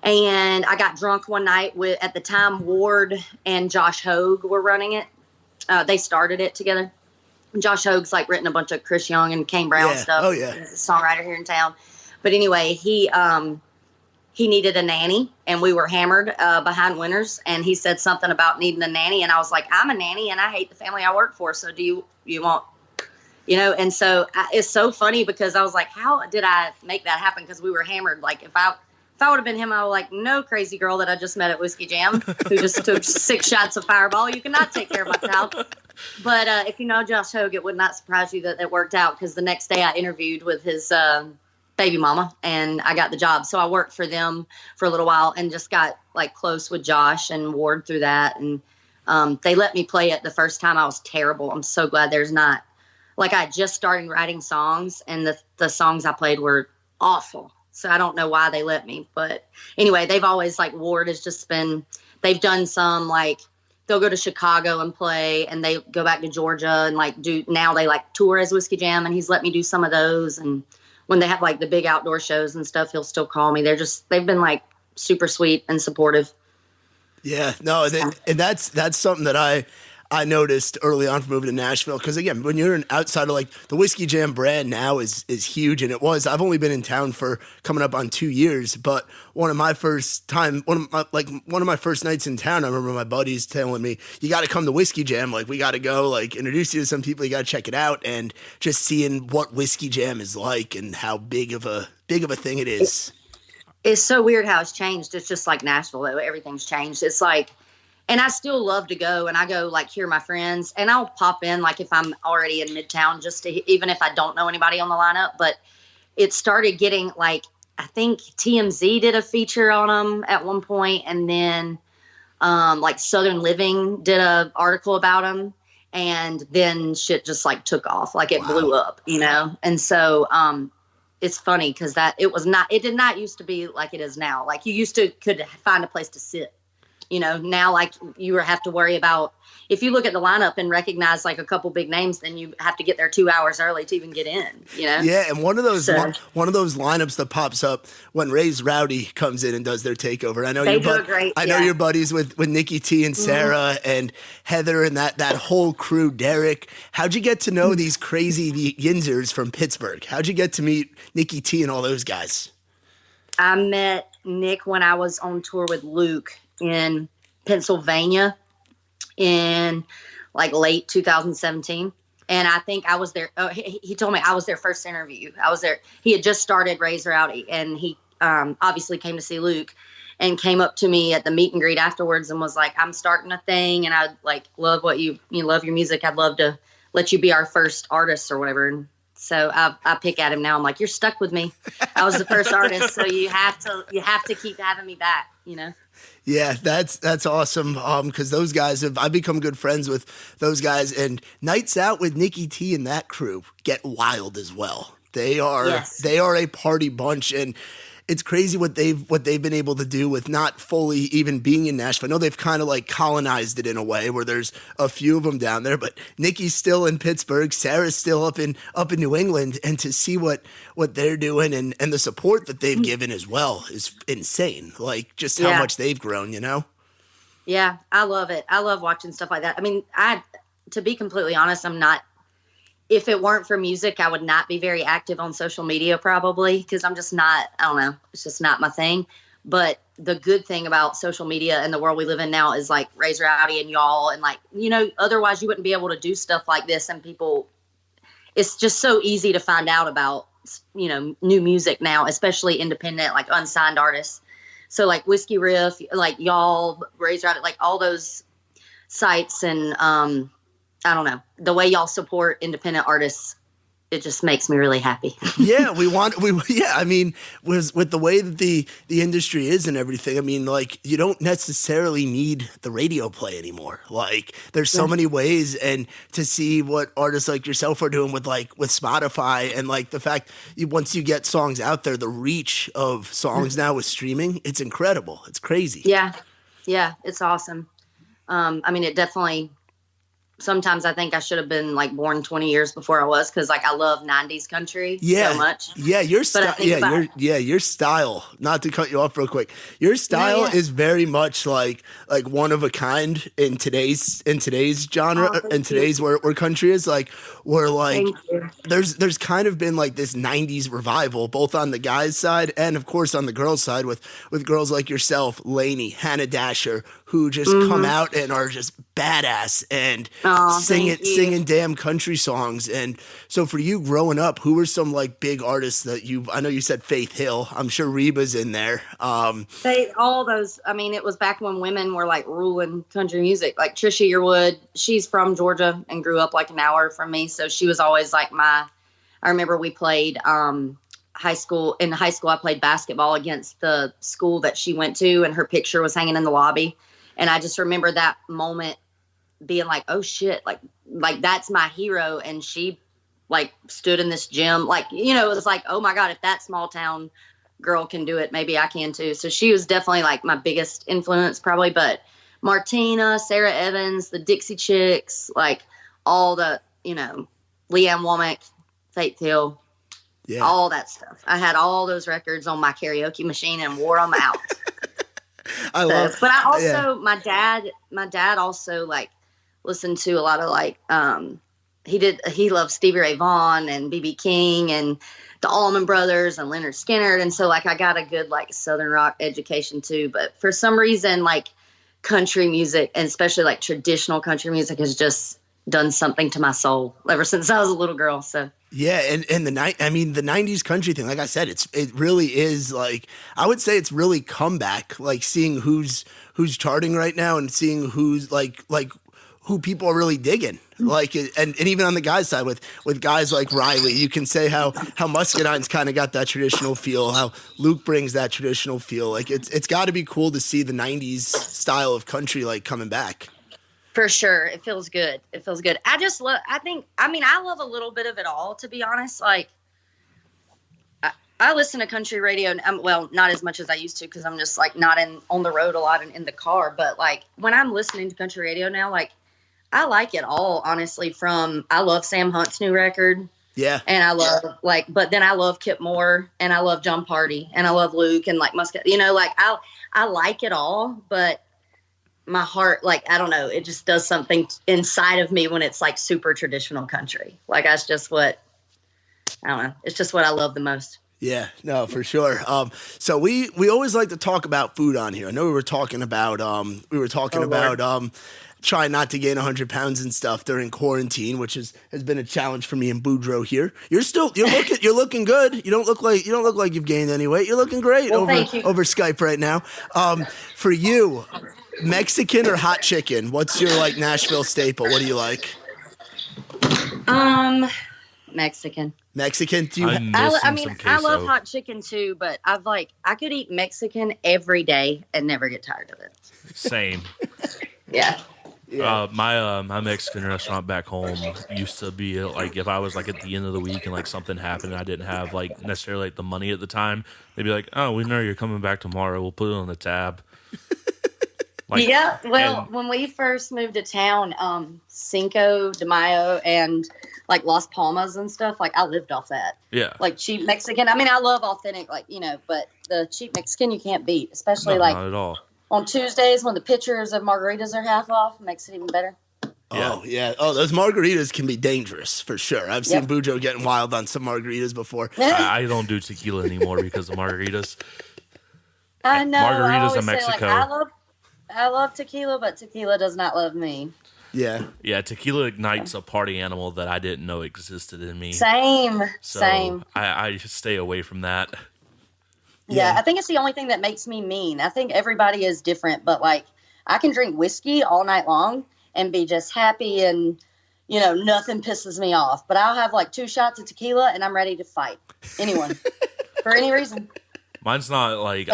And I got drunk one night at the time, Ward and Josh Hogue were running it. They started it together. Josh Hogue's like written a bunch of Chris Young and Kane Brown stuff. Oh yeah. He's a songwriter here in town. But anyway, he needed a nanny and we were hammered behind Winners, and he said something about needing a nanny. And I was like, I'm a nanny and I hate the family I work for. So do you want, and so it's so funny because I was like, how did I make that happen? Because we were hammered. Like if I would have been him, I was like, no, crazy girl that I just met at Whiskey Jam who just took 6 shots of Fireball. You cannot take care of my child. But if you know Josh Hogue, it would not surprise you that it worked out because the next day I interviewed with his baby mama and I got the job. So I worked for them for a little while and just got like close with Josh and Ward through that. And they let me play it the first time. I was terrible. I'm so glad there's not. Like I just started writing songs and the songs I played were awful. So I don't know why they let me, but anyway, they've always like Ward has just been, they've done some like, they'll go to Chicago and play and they go back to Georgia and like now they like tour as Whiskey Jam, and he's let me do some of those. And when they have like the big outdoor shows and stuff, he'll still call me. They've been like super sweet and supportive. Yeah, no, and that's something that I noticed early on from moving to Nashville. Because again, when you're outside of like the Whiskey Jam brand now is huge, and I've only been in town for coming up on 2 years. But one of my first nights in town, I remember my buddies telling me, "You got to come to Whiskey Jam. Like we got to go. Like introduce you to some people. You got to check it out." And just seeing what Whiskey Jam is like and how big of a thing it is. It's so weird how it's changed. It's just like Nashville. Everything's changed. It's like. And I still love to go, and I go like hear my friends, and I'll pop in like if I'm already in Midtown, just to, even if I don't know anybody on the lineup. But it started getting like, I think TMZ did a feature on them at one point, and then like Southern Living did a article about them, and then shit just like took off, like it blew up, you know. And so it's funny because it did not used to be like it is now. Like you used to could find a place to sit. You know, now like you have to worry about, if you look at the lineup and recognize like a couple big names, then you have to get there 2 hours early to even get in, you know? Yeah, and one of those lineups that pops up when Ray's Rowdy comes in and does their takeover. I know you're buddies with Nikki T and Sarah and Heather and that whole crew, Derek. How'd you get to know these crazy Yinzers from Pittsburgh? How'd you get to meet Nikki T and all those guys? I met Nick when I was on tour with Luke in Pennsylvania in like late 2017. And I think I was there. He told me I was their first interview. I was there. He had just started Raise Rowdy, and he obviously came to see Luke and came up to me at the meet and greet afterwards and was like, I'm starting a thing, and I like love what you love your music. I'd love to let you be our first artist or whatever. And so I pick at him now. I'm like, you're stuck with me. I was the first artist, so you have to keep having me back, you know? Yeah, that's awesome. Because those guys I've become good friends with those guys, and nights out with Nikki T and that crew get wild as well. They are a party bunch, and it's crazy what they've been able to do with not fully even being in Nashville. I know they've kind of like colonized it in a way where there's a few of them down there, but Nikki's still in Pittsburgh, Sarah's still up in New England, and to see what they're doing and the support that they've given as well is insane. Like just how much they've grown, you know? Yeah, I love it. I love watching stuff like that. I mean, to be completely honest, if it weren't for music, I would not be very active on social media probably, because I'm just not, I don't know, it's just not my thing. But the good thing about social media and the world we live in now is like Raise Rowdy and y'all, and like, you know, otherwise you wouldn't be able to do stuff like this, and people, it's just so easy to find out about, you know, new music now, especially independent, like unsigned artists. So like Whiskey Riff, like y'all, Raise Rowdy, like all those sites, and I don't know, the way y'all support independent artists, it just makes me really happy. I mean, with the way that the industry is and everything, I mean, like, you don't necessarily need the radio play anymore. Like, there's so many ways, and to see what artists like yourself are doing with Spotify, and like the fact once you get songs out there, the reach of songs now with streaming, it's incredible. It's crazy. Yeah, it's awesome. I mean, it definitely. Sometimes I think I should have been like born 20 years before I was, because like I love 90s country so much. Yeah, your style. Your style. Not to cut you off real quick. Your style is very much like one of a kind in today's genre, in today's where country is like. Where like there's kind of been like this 90s revival, both on the guys' side and of course on the girls' side, with girls like yourself, Lainey, Hannah Dasher, who just come out and are just badass and singing damn country songs. And so for you growing up, who were some like big artists that I know you said Faith Hill, I'm sure Reba's in there. All those, I mean, it was back when women were like ruling country music, like Trisha Yearwood. She's from Georgia and grew up like an hour from me. So she was always like I remember we played high school. In high school, I played basketball against the school that she went to, and her picture was hanging in the lobby. And I just remember that moment being like, oh shit, like that's my hero. And she like stood in this gym, like, you know, it was like, oh my God, if that small town girl can do it, maybe I can too. So she was definitely like my biggest influence probably. But Martina, Sarah Evans, the Dixie Chicks, like all the, you know, Leanne Womack, Faith Hill, all that stuff. I had all those records on my karaoke machine and wore them out. But I also, my dad also like listened to a lot of like, he loved Stevie Ray Vaughan and B.B. King and the Allman Brothers and Leonard Skinner. And so like, I got a good like Southern rock education too, but for some reason, like country music, and especially like traditional country music, has just done something to my soul ever since I was a little girl. So Yeah, and the '90s country thing, like I said, it really is like I would say it's really comeback. Like seeing who's charting right now and seeing who's like who people are really digging. Like and even on the guys side with guys like Riley, you can say how Muscadine's kind of got that traditional feel, how Luke brings that traditional feel. Like it's got to be cool to see the '90s style of country like coming back. For sure. It feels good. It feels good. I just love, I love a little bit of it all, to be honest. Like, I listen to country radio, and well, not as much as I used to, because I'm just like not on the road a lot and in the car. But like when I'm listening to country radio now, like I like it all, honestly. I love Sam Hunt's new record. Yeah. And I love but then I love Kip Moore, and I love John Party, and I love Luke, and like Muscat, like I like it all, but my heart, like, I don't know, it just does something inside of me when it's like super traditional country. Like that's just what, I don't know. It's just what I love the most. Yeah, no, for sure. So we always like to talk about food on here. I know we were talking about trying not to gain 100 pounds and stuff during quarantine, which has been a challenge for me and Boudreaux here. You're looking good. You don't look like you've gained any weight. You're looking great over Skype right now. For you, Mexican or hot chicken? What's your like Nashville staple? What do you like? Mexican. Mexican? Do you? I love hot chicken too, but I could eat Mexican every day and never get tired of it. Same. Yeah. My Mexican restaurant back home used to be like if I was like at the end of the week and like something happened and I didn't have like necessarily like the money at the time, they'd be like, "Oh, we know you're coming back tomorrow. We'll put it on the tab." Like, yeah, well, when we first moved to town, Cinco de Mayo and like Las Palmas and stuff, like I lived off that. Yeah. Like cheap Mexican. I mean, I love authentic, like, but the cheap Mexican you can't beat, especially not at all. On Tuesdays when the pitchers of margaritas are half off, makes it even better. Oh, yeah. Oh, those margaritas can be dangerous for sure. I've seen Boudreaux getting wild on some margaritas before. I don't do tequila anymore because of margaritas. I know. Margaritas in Mexico. I love tequila, but tequila does not love me. Yeah. Yeah, tequila ignites a party animal that I didn't know existed in me. Same. I just stay away from that. Yeah, I think it's the only thing that makes me mean. I think everybody is different, but like I can drink whiskey all night long and be just happy and, nothing pisses me off. But I'll have like 2 shots of tequila and I'm ready to fight anyone for any reason. Mine's not like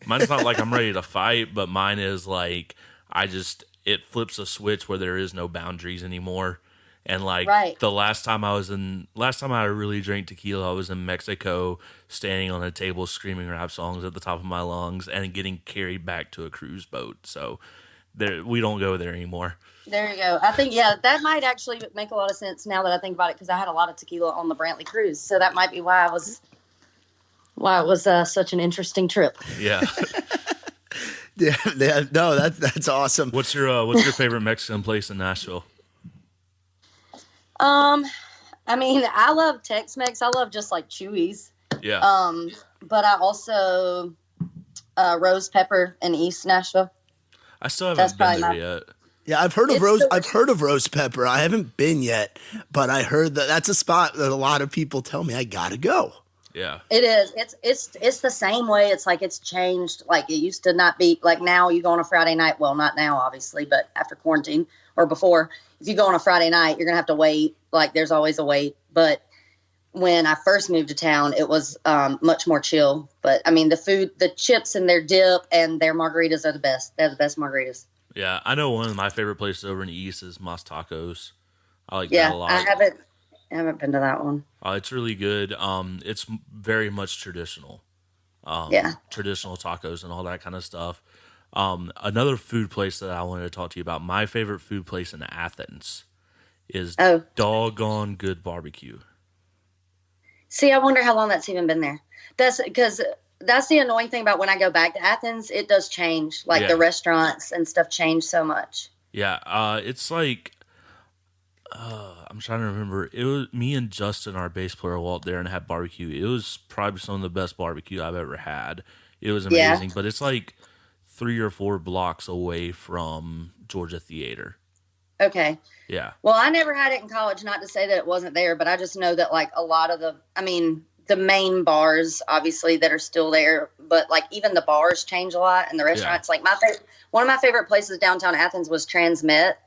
Mine's not like I'm ready to fight, but mine is like it flips a switch where there is no boundaries anymore. And like the last time I really drank tequila, I was in Mexico, standing on a table screaming rap songs at the top of my lungs and getting carried back to a cruise boat. So we don't go there anymore. There you go. I think that might actually make a lot of sense now that I think about it, because I had a lot of tequila on the Brantley cruise, so that might be why it was such an interesting trip. Yeah. Yeah. No, that's awesome. What's your favorite Mexican place in Nashville? I love Tex-Mex. I love just like Chewy's. Yeah. But I also Rose Pepper in East Nashville. I still haven't been there yet. Yeah, I've heard of Rose Pepper. I haven't been yet, but I heard that's a spot that a lot of people tell me I gotta go. Yeah. It is. It's the same way. It's like it's changed. Like it used to not be like now you go on a Friday night. Well, not now, obviously, but after quarantine or before, if you go on a Friday night, you're going to have to wait. Like there's always a wait. But when I first moved to town, it was much more chill. But I mean, the food, the chips and their dip and their margaritas are the best. They're the best margaritas. Yeah. I know one of my favorite places over in the East is Mas Tacos. I like that a lot. I haven't been to that one. It's really good. It's very much traditional. Traditional tacos and all that kind of stuff. Another food place that I wanted to talk to you about, my favorite food place in Athens is Doggone Good Barbecue. See, I wonder how long that's even been there. That's because that's the annoying thing about when I go back to Athens, it does change. Like the restaurants and stuff change so much. Yeah. It's like, I'm trying to remember. It was me and Justin, our bass player, walked there and had barbecue. It was probably some of the best barbecue I've ever had. It was amazing, but it's like 3 or 4 blocks away from Georgia Theater. Okay. Yeah. Well, I never had it in college, not to say that it wasn't there, but I just know that like a lot of the main bars, obviously, that are still there, but like even the bars change a lot, and the restaurants. Like one of my favorite places downtown Athens was Transmit,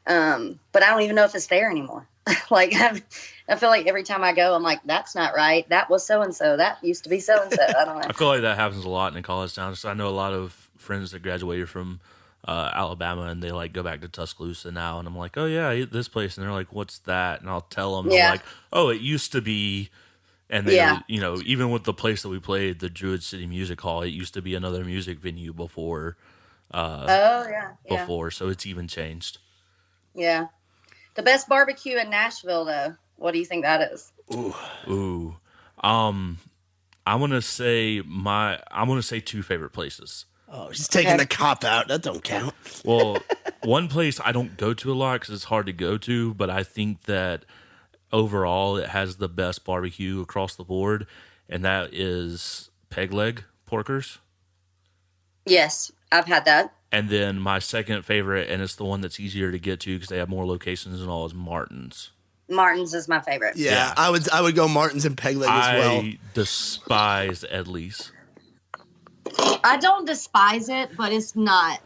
but I don't even know if it's there anymore. Like I feel like every time I go, I'm like, that's not right. That was so and so. That used to be so and so. I don't know. I feel like that happens a lot in college towns. I know a lot of friends that graduated from Alabama, and they like go back to Tuscaloosa now, and I'm like, oh yeah, this place, and they're like, what's that? And I'll tell them, I'm like, oh, it used to be. And they, even with the place that we played, the Druid City Music Hall, it used to be another music venue before. Before, so it's even changed. Yeah, the best barbecue in Nashville, though. What do you think that is? Ooh. I'm gonna say two favorite places. Oh, she's taking the cop out. That don't count. Well, one place I don't go to a lot because it's hard to go to, but I think that overall it has the best barbecue across the board, and that is Peg Leg Porkers. Yes, I've had that. And then my second favorite, and it's the one that's easier to get to because they have more locations and all, is Martin's. Martin's is my favorite. Yeah. I would go Martin's and Peg Leg as well. I despise Edley's. I don't despise it, but it's not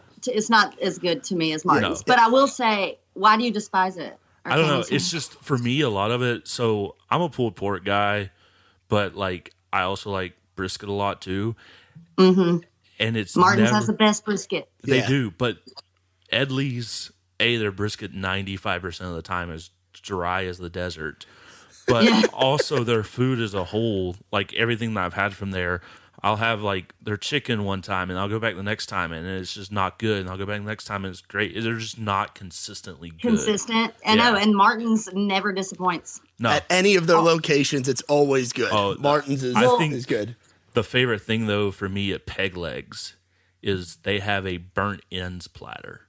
as good to me as Martin's. But I will say, why do you despise it? I don't know. It's just, for me, a lot of it. So I'm a pulled pork guy, but like I also like brisket a lot too. Mm-hmm. And it's Martin's has the best brisket. They do, but Edley's, their brisket 95% of the time is dry as the desert. But also their food as a whole, like everything that I've had from there, I'll have like their chicken one time and I'll go back the next time and it's just not good. And I'll go back the next time and it's great. They're just not consistently good. Consistent. I know. And Martin's never disappoints. No. At any of their locations, it's always good. Martin's is good. The favorite thing, though, for me at Peg Legs is they have a burnt ends platter.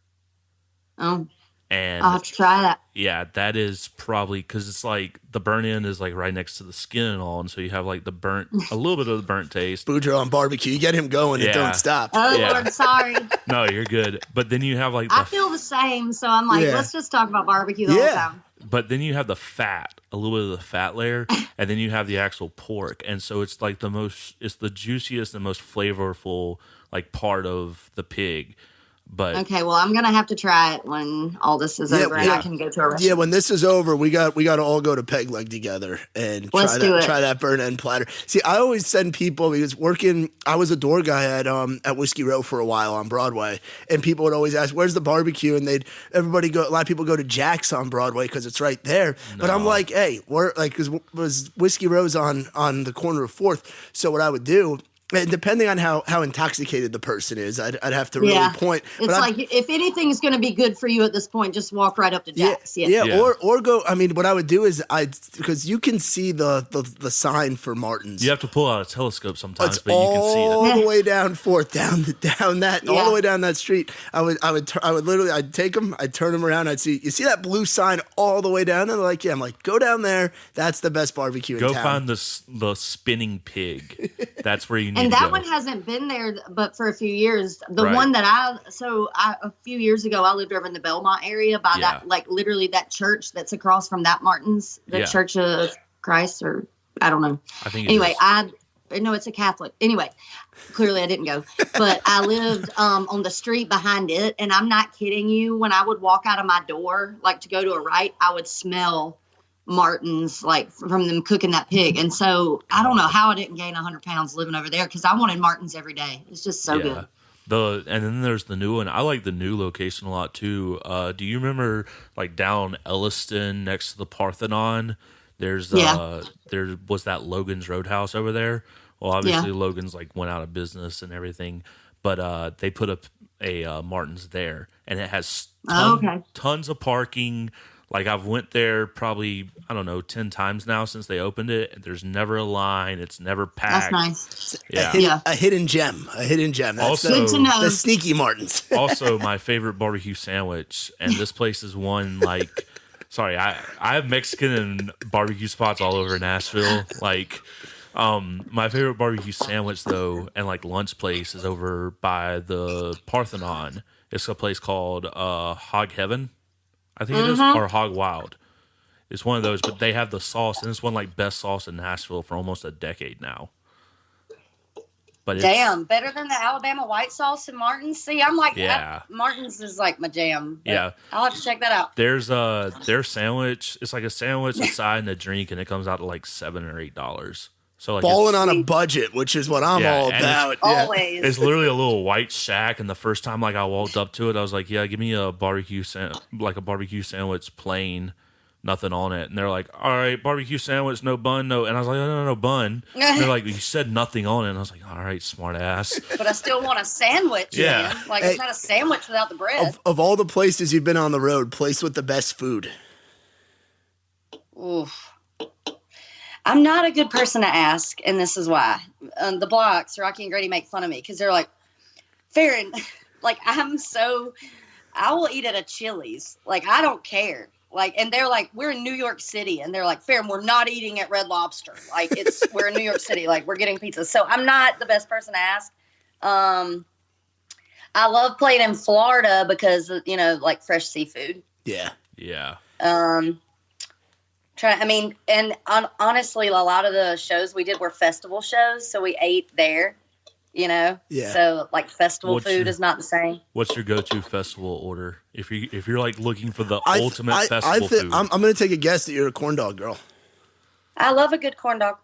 Oh. And I'll have to try that. Yeah, that is probably because it's like the burnt end is like right next to the skin and all. And so you have like a little bit of the burnt taste. Boudreaux on barbecue. You get him going and don't stop. Oh, Lord, sorry. No, you're good. But then you have like I feel the same. So I'm like, let's just talk about barbecue the whole time. But then you have the fat, a little bit of the fat layer, and then you have the actual pork. And so it's like it's the juiciest and most flavorful like part of the pig. But okay, well, I'm gonna have to try it when all this is over and I can go to a restaurant. Yeah, when this is over, we got to all go to Peg Leg together and try that burn end platter. See, I always send people because I was a door guy at Whiskey Row for a while on Broadway, and people would always ask, "Where's the barbecue?" And a lot of people go to Jack's on Broadway because it's right there. No. But I'm like, hey, we're like, because Whiskey Row's on the corner of 4th, so what I would do. And depending on how intoxicated the person is, I'd have to really point. It's like if anything is going to be good for you at this point, just walk right up to Jack's. Or go. I mean, what I would do is because you can see the sign for Martin's. You have to pull out a telescope sometimes, but you can see it all the way down 4th, all the way down that street. I would literally I'd take them, I'd turn them around, I'd see that blue sign all the way down, and they're like, I'm like, go down there. That's the best barbecue in town. Go find the spinning pig. That's where you need. And that one hasn't been there, but for a few years. The one that a few years ago, I lived over in the Belmont area by that, like literally that church that's across from that Martin's, the Church of Christ, or I don't know. I think anyway, no, it's a Catholic. Anyway, clearly I didn't go, but I lived on the street behind it, and I'm not kidding you. When I would walk out of my door, like to go to a right, I would smell Martin's, like from them cooking that pig. And so I don't know how I didn't gain 100 pounds living over there because I wanted Martin's every day. It's just so good. And then there's the new one. I like the new location a lot too. Do you remember like down Elliston next to the Parthenon? There was that Logan's Roadhouse over there. Well, obviously Logan's like went out of business and everything, but they put up a Martin's there, and it has tons of parking. Like I've went there probably, 10 times now since they opened it. There's never a line. It's never packed. That's nice. Yeah. A hidden gem. That's also, good to know. The sneaky Martins. Also, my favorite barbecue sandwich, and this place is one like, sorry, I have Mexican and barbecue spots all over Nashville. Like, my favorite barbecue sandwich though, and like lunch place is over by the Parthenon. It's a place called Hog Heaven. I think it is, or Hog Wild. It's one of those, but they have the sauce, and it's one like best sauce in Nashville for almost a decade now. But damn, better than the Alabama white sauce in Martin's. See, I'm like, Martin's is like my jam. Yeah, I'll have to check that out. There's their sandwich. It's like a sandwich, a side, and a drink, and it comes out to like $7 or $8. So like balling on a budget, which is what I'm all about. Always. It's literally a little white shack, and the first time like I walked up to it, I was like, "Yeah, give me a barbecue sandwich, plain, nothing on it." And they're like, "All right, barbecue sandwich, no bun, no." And I was like, "No bun." And they're like, "You said nothing on it." And I was like, "All right, smart ass." But I still want a sandwich. Yeah, man. Like it's not a sandwich without the bread. Of all the places you've been on the road, place with the best food. Oof. I'm not a good person to ask, and this is why. The Blocks, Rocky and Grady make fun of me because they're like, Faren, like I will eat at a Chili's. Like, I don't care. Like, and they're like, we're in New York City, and they're like, Faren, we're not eating at Red Lobster. Like, we're in New York City. Like, we're getting pizza. So I'm not the best person to ask. I love playing in Florida because, like fresh seafood. Yeah. Yeah. Honestly, a lot of the shows we did were festival shows, so we ate there, Yeah. So like festival food is not the same. What's your go-to festival order if you're like looking for the ultimate festival food? I'm going to take a guess that you're a corn dog girl. I love a good corn dog.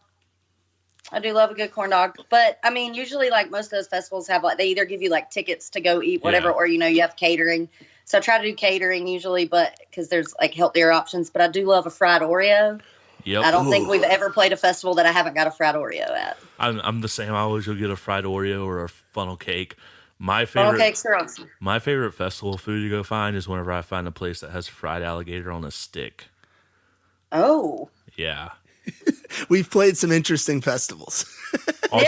I do love a good corn dog, but I mean, usually like most of those festivals have like they either give you like tickets to go eat whatever, or you have catering. So I try to do catering usually, but because there's like healthier options. But I do love a fried Oreo. Yep. I don't think we've ever played a festival that I haven't got a fried Oreo at. I'm the same. I always will get a fried Oreo or a funnel cake. My funnel cakes are awesome. My favorite festival food to go find is whenever I find a place that has fried alligator on a stick. Oh. Yeah. We've played some interesting festivals. Also,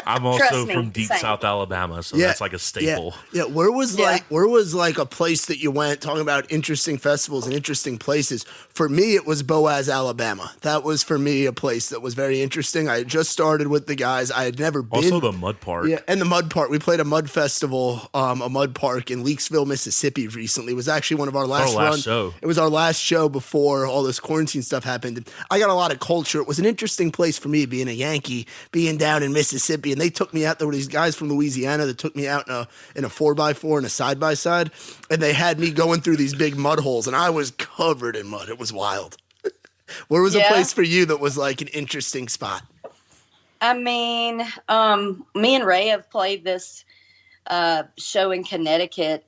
I'm also from deep South Alabama, so that's like a staple. Yeah. Where was like a place that you went talking about interesting festivals and interesting places? For me, it was Boaz, Alabama. That was for me a place that was very interesting. I had just started with the guys. I had never been. Also the Mud Park. Yeah, and the Mud Park. We played a mud festival, a mud park in Leakesville, Mississippi recently. It was actually one of our last show. It was our last show before all this quarantine stuff happened. And I got a lot of culture. It was an interesting place for me being a Yankee, being down in Mississippi, and they took me out. There were these guys from Louisiana that took me out in a 4x4 and a side-by-side, and they had me going through these big mud holes, and I was covered in mud. It was wild. Where was a place for you that was like an interesting spot? I mean, me and Ray have played this show in Connecticut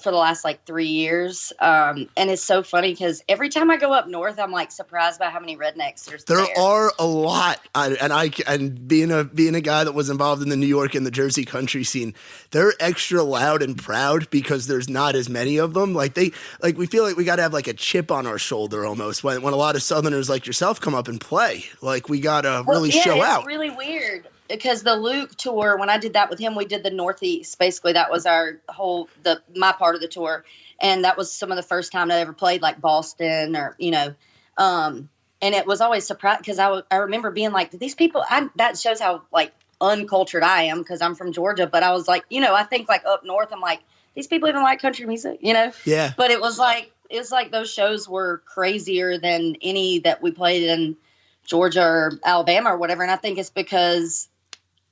for the last like 3 years. And it's so funny because every time I go up north, I'm like surprised by how many rednecks there's there. There are a lot. And being a guy that was involved in the New York and the Jersey country scene, they're extra loud and proud because there's not as many of them. Like we feel like we got to have like a chip on our shoulder almost when a lot of Southerners like yourself come up and play. Like we got to really show out. It's really weird. Because the Luke tour, when I did that with him, we did the Northeast. Basically, that was my part of the tour. And that was some of the first time I ever played like Boston or, and it was always surprised because I remember being like, these people, that shows how like uncultured I am because I'm from Georgia. But I was like, I think like up north, I'm like, these people even like country music, Yeah. But it's like those shows were crazier than any that we played in Georgia or Alabama or whatever. And I think it's because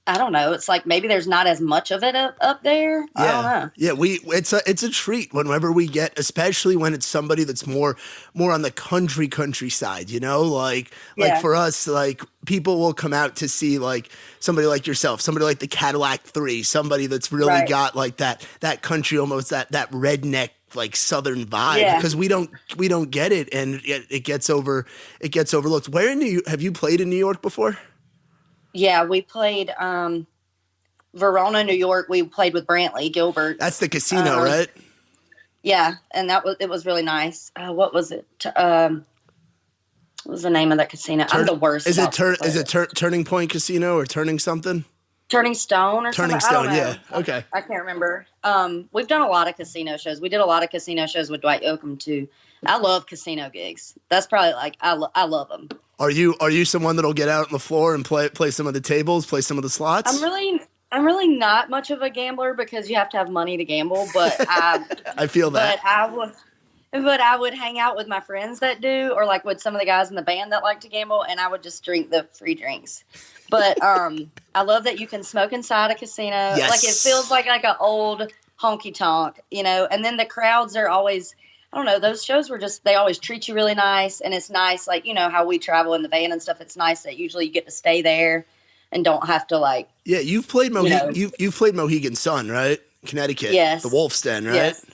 I don't know. It's like maybe there's not as much of it up there. I don't know. Yeah, it's a treat whenever we get, especially when it's somebody that's more on the countryside. Like for us, like people will come out to see like somebody like yourself, somebody like the Cadillac 3, somebody that's really got like that country, almost that redneck like Southern vibe because we don't get it, and it gets overlooked. Where have you played in New York before? Yeah, we played Verona, New York. We played with Brantley Gilbert. That's the casino, right? Yeah, and it was really nice. What was it? What was the name of that casino? I'm the worst. Is it Turning Point Casino or Turning something? Turning Stone or Turning something? Stone, yeah. Okay. I can't remember. We've done a lot of casino shows. We did a lot of casino shows with Dwight Yoakam too. I love casino gigs. That's probably like I love them. Are you someone that'll get out on the floor and play some of the tables, play some of the slots? I'm really not much of a gambler because you have to have money to gamble. But I feel that. But But I would hang out with my friends that do, or like with some of the guys in the band that like to gamble, and I would just drink the free drinks. But I love that you can smoke inside a casino. Yes. Like it feels like an old honky tonk, you know. And then the crowds are always, I don't know, those shows were just, they always treat you really nice, and it's nice, like, you know how we travel in the van and stuff. It's nice that usually you get to stay there and don't have to like. Yeah, you've played you've played Mohegan Sun, right? Connecticut. Yes. The Wolf's Den, right? Yes.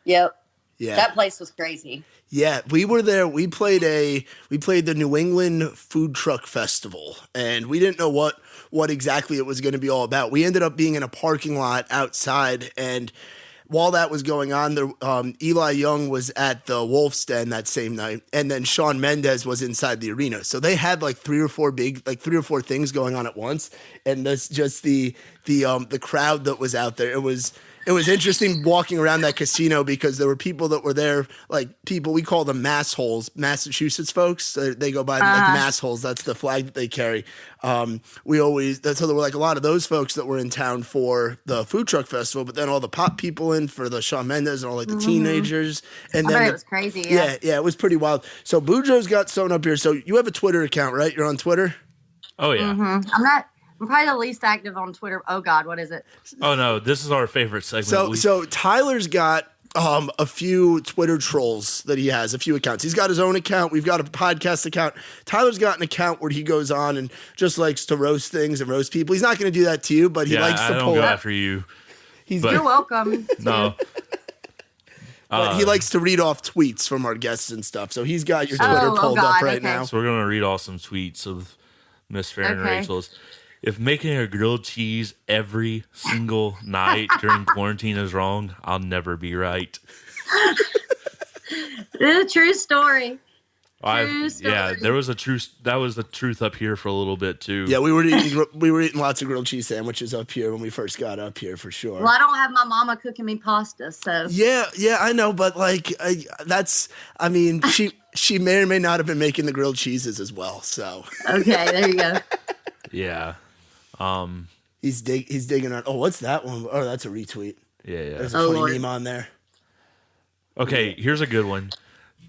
Yep. Yeah. That place was crazy. Yeah, we were there. We played the New England Food Truck Festival, and we didn't know what exactly it was going to be all about. We ended up being in a parking lot outside, and while that was going on, Eli Young was at the Wolf's Den that same night, and then Shawn Mendes was inside the arena. So they had like three or four things going on at once, and that's just the crowd that was out there. It was interesting walking around that casino because there were people that were there, like people, we call them mass holes, Massachusetts folks. They go by like mass holes. That's the flag that they carry. So there were like a lot of those folks that were in town for the food truck festival, but then all the pop people in for the Shawn Mendes and all like the teenagers. And then it was crazy. Yeah, it was pretty wild. So Boudreaux's got sewn up here. So you have a Twitter account, right? You're on Twitter? Oh, yeah. Mm-hmm. I'm probably the least active on Twitter. Oh God, what is it? Oh no, this is our favorite segment. So Tyler's got a few Twitter trolls that he has, a few accounts. He's got his own account. We've got a podcast account. Tyler's got an account where he goes on and just likes to roast things and roast people. He's not going to do that to you, but he likes to pull go after you. You're welcome. No. But he likes to read off tweets from our guests and stuff. So he's got your Twitter pulled up right now. So we're going to read off some tweets of Miss Faren Rachels. If making a grilled cheese every single night during quarantine is wrong, I'll never be right. It's a true story. Yeah, there was that was the truth up here for a little bit too. Yeah, we were eating lots of grilled cheese sandwiches up here when we first got up here for sure. Well, I don't have my mama cooking me pasta, so yeah, I know, but like she may or may not have been making the grilled cheeses as well. So okay, there you go. Yeah. He's digging on. Oh, what's that one? Oh, that's a retweet. Yeah. There's a funny meme on there. Okay, here's a good one.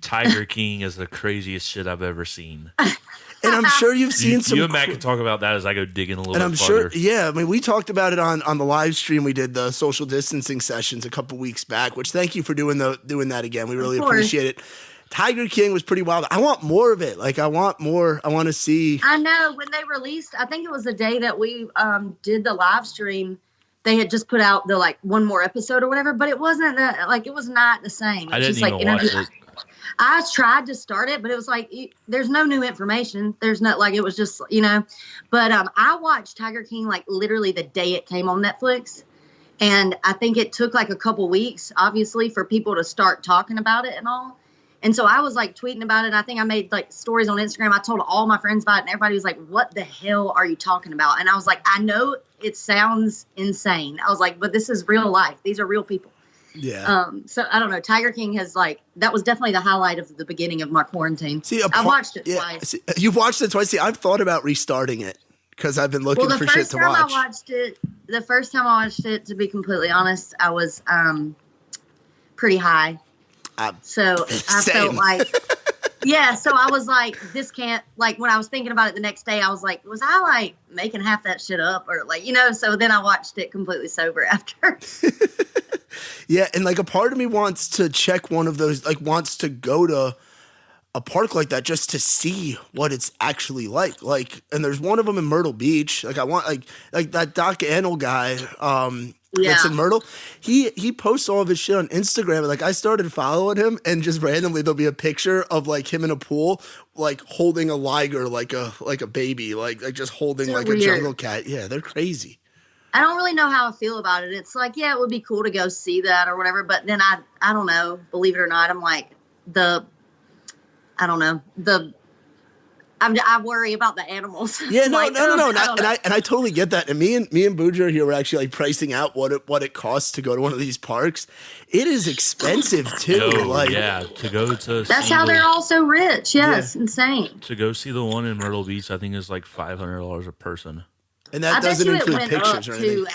Tiger King is the craziest shit I've ever seen. And I'm sure you've seen some. You and Matt can talk about that as I go digging a little bit sure, farther. yeah. I mean, we talked about it on the live stream. We did the social distancing sessions a couple weeks back. Which thank you for doing that again. We really appreciate it. Tiger King was pretty wild. I want more of it. Like, I want more. I want to see. I know when they released, I think it was the day that we did the live stream, they had just put out the like one more episode or whatever, but it wasn't it was not the same. It I was didn't just even watch it. I tried to start it, but it was like, there's no new information. There's not like, it was just, but I watched Tiger King like literally the day it came on Netflix. And I think it took like a couple weeks, obviously, for people to start talking about it and all. And so I was like tweeting about it. I think I made like stories on Instagram. I told all my friends about it, and everybody was like, what the hell are you talking about? And I was like, I know it sounds insane. I was like, but this is real life. These are real people. Yeah. So I don't know. Tiger King has that was definitely the highlight of the beginning of my quarantine. See, I watched it twice. See, you've watched it twice. See, I've thought about restarting it because I've been looking for shit to watch. The first time I watched it, to be completely honest, I was pretty high. So I felt like, so I was like, this can't, like, when I was thinking about it the next day, I was like, was I like making half that shit up or like, so then I watched it completely sober after. Yeah. And like a part of me wants to check one of those, like wants to go to a park like that just to see what it's actually like. Like, and there's one of them in Myrtle Beach. Like I want like that Doc Annell guy, that's in Myrtle. He posts all of his shit on Instagram. And like I started following him, and just randomly there'll be a picture of like him in a pool, like holding a liger, like a baby, like just holding so like weird. A jungle cat. Yeah, they're crazy. I don't really know how I feel about it. It's like, yeah, it would be cool to go see that or whatever. But then I don't know, believe it or not, I'm like I worry about the animals. Yeah, no. And I totally get that. And me and Boudreaux here were actually like pricing out what it costs to go to one of these parks. It is expensive too. To go to. That's how they're all so rich. Yes, insane. To go see the one in Myrtle Beach, I think is like $500 a person. And that doesn't include pictures or anything.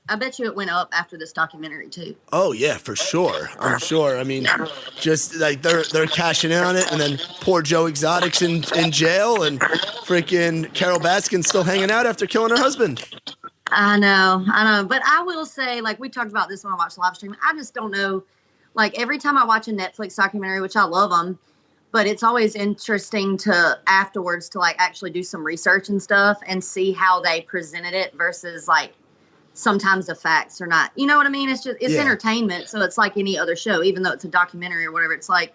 I bet you it went up after this documentary too. Oh yeah, for sure. I'm sure. I mean, just like they're cashing in on it, and then poor Joe Exotic's in jail, and freaking Carole Baskin's still hanging out after killing her husband. I know. But I will say, like we talked about this when I watched live stream, I just don't know. Like every time I watch a Netflix documentary, which I love them, but it's always interesting to afterwards to like actually do some research and stuff and see how they presented it versus like sometimes the facts are not, you know what I mean? It's entertainment. So it's like any other show, even though it's a documentary or whatever. It's like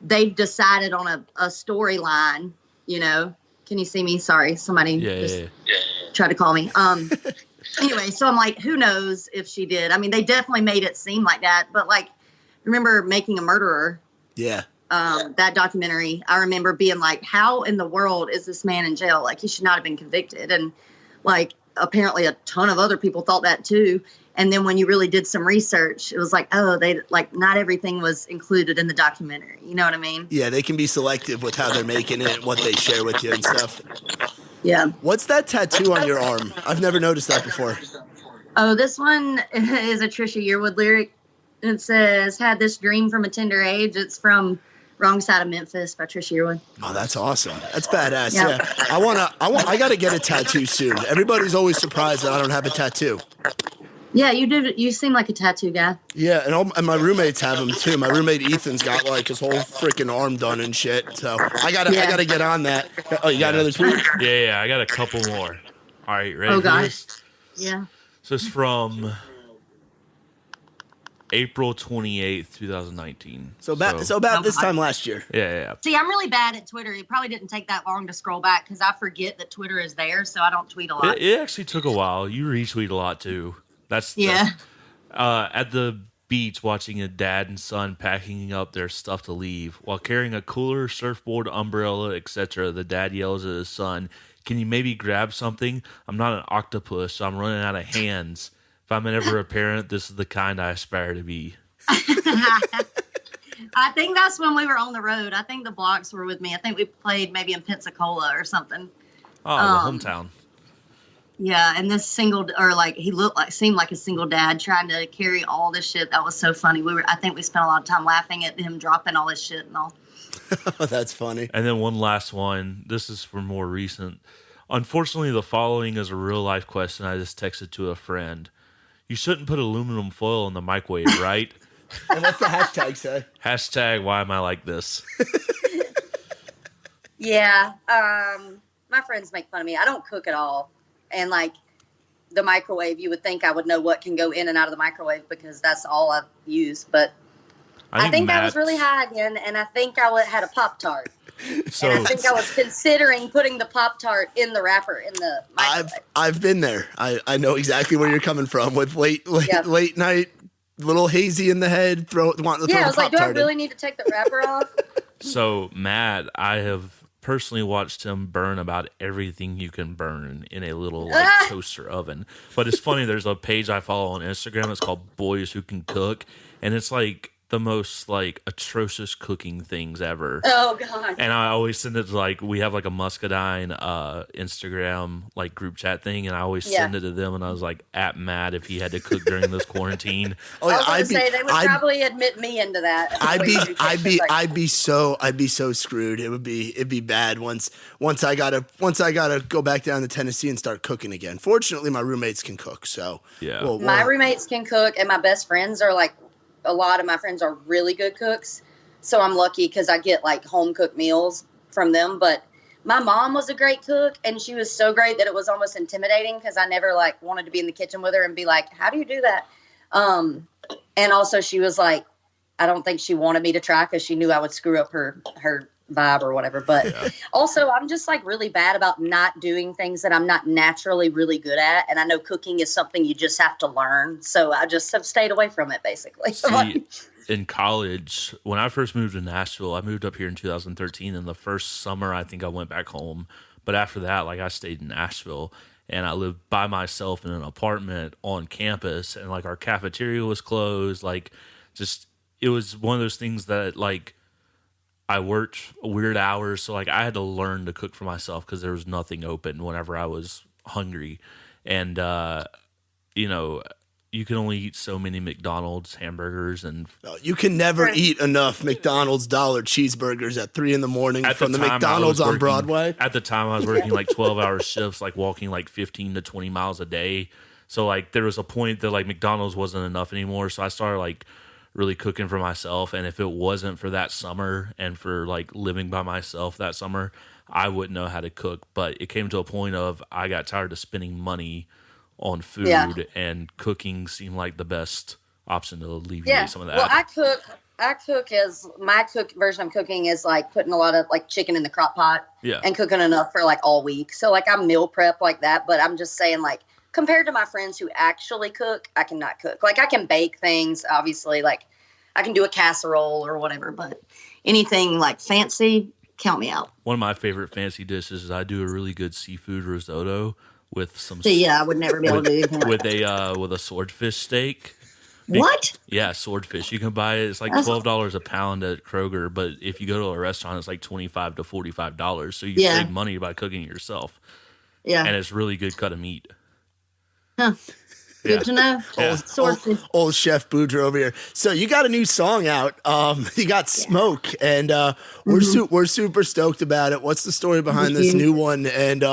they've decided on a storyline, you know. Can you see me? Sorry. Somebody tried to call me. Anyway, so I'm like, who knows if she did? I mean, they definitely made it seem like that, but like, remember Making a Murderer? Yeah. That documentary, I remember being like, how in the world is this man in jail? Like, he should not have been convicted. And like, apparently a ton of other people thought that too. And then when you really did some research, it was like, oh, they like not everything was included in the documentary. You know what I mean? Yeah, they can be selective with how they're making it, what they share with you and stuff. Yeah. What's that tattoo on your arm? I've never noticed that before. Oh, this one is a Trisha Yearwood lyric. It says, had this dream from a tender age. It's from Wrong Side of Memphis by Trisha Yearwood. Oh, that's awesome. That's badass. Yeah. I got to get a tattoo soon. Everybody's always surprised that I don't have a tattoo. Yeah, you do. You seem like a tattoo guy. Yeah, and my roommates have them too. My roommate Ethan's got like his whole freaking arm done and shit. So I gotta get on that. Oh, you got another tweet? Yeah, I got a couple more. All right, ready? Oh for gosh. This? Yeah. So it's from April 28th, 2019. So about this time last year. Yeah. See, I'm really bad at Twitter. It probably didn't take that long to scroll back because I forget that Twitter is there, so I don't tweet a lot. It actually took a while. You retweet a lot too. At the beach, watching a dad and son packing up their stuff to leave while carrying a cooler, surfboard, umbrella, etc. The dad yells at his son, "Can you maybe grab something? I'm not an octopus, so I'm running out of hands. If I'm ever a parent, this is the kind I aspire to be." I think that's when we were on the road. I think the Blocks were with me. I think we played maybe in Pensacola or something. Oh, the hometown. Yeah, and this seemed like a single dad trying to carry all this shit. That was so funny. I think we spent a lot of time laughing at him dropping all this shit and all. That's funny. And then one last one. This is for more recent. Unfortunately, the following is a real life question I just texted to a friend. You shouldn't put aluminum foil in the microwave, right? And what's the hashtag say? Hashtag why am I like this? Yeah. My friends make fun of me. I don't cook at all. And like the microwave, you would think I would know what can go in and out of the microwave because that's all I use. But I think I was really high again, and I think I had a Pop-Tart. So and I think I was considering putting the Pop-Tart in the wrapper in the microwave. I've been there. I know exactly where you're coming from with late night, little hazy in the head. I was like, do I really need to take the wrapper off? So Matt, I have personally watched him burn about everything you can burn in a little toaster oven. But it's funny, there's a page I follow on Instagram. It's called Boys Who Can Cook, and it's like the most like atrocious cooking things ever. Oh god. And I always send it to like, we have like a Muscadine Instagram like group chat thing, and I always send it to them, and I was like at Matt if he had to cook during this quarantine. Oh yeah, I was gonna say they would probably admit me into that. I'd be so screwed. It'd be bad once I gotta go back down to Tennessee and start cooking again. Fortunately my roommates can cook, so yeah. My roommates can cook, and my best friends are like, a lot of my friends are really good cooks, so I'm lucky because I get like home cooked meals from them. But my mom was a great cook, and she was so great that it was almost intimidating because I never like wanted to be in the kitchen with her and be like, how do you do that? And also she was like, I don't think she wanted me to try because she knew I would screw up her vibe or whatever. But also I'm just like really bad about not doing things that I'm not naturally really good at. And I know cooking is something you just have to learn. So I just have stayed away from it basically. See, in college, when I first moved to Nashville, I moved up here in 2013. And the first summer, I think I went back home. But after that, like I stayed in Nashville, and I lived by myself in an apartment on campus, and like our cafeteria was closed. Like just, it was one of those things that like, I worked weird hours, so like I had to learn to cook for myself because there was nothing open whenever I was hungry. And, you know, you can only eat so many McDonald's hamburgers, and you can never eat enough McDonald's dollar cheeseburgers at 3 a.m. from the McDonald's on Broadway. At the time, I was working like 12-hour shifts, like walking like 15 to 20 miles a day. So like there was a point that like McDonald's wasn't enough anymore. So I started like really cooking for myself. And if it wasn't for that summer and for like living by myself that summer, I wouldn't know how to cook. But it came to a point of I got tired of spending money on food, and cooking seemed like the best option to alleviate some of that. Well, I cook as my version of cooking is like putting a lot of like chicken in the crock pot and cooking enough for like all week. So like I meal prep like that, but I'm just saying like compared to my friends who actually cook, I cannot cook. Like I can bake things, obviously, like I can do a casserole or whatever, but anything like fancy, count me out. One of my favorite fancy dishes is I do a really good seafood risotto with some. I would never be able to do that. with a swordfish steak. What? Yeah, swordfish. You can buy it. It's like $12 a pound at Kroger, but if you go to a restaurant, it's like $25 to $45. So you save money by cooking it yourself. Yeah, and it's really good cut of meat. Huh. Good to know. Old Chef Boudreaux over here. So you got a new song out. You got Smoke, and we're super stoked about it. What's the story behind this new one? And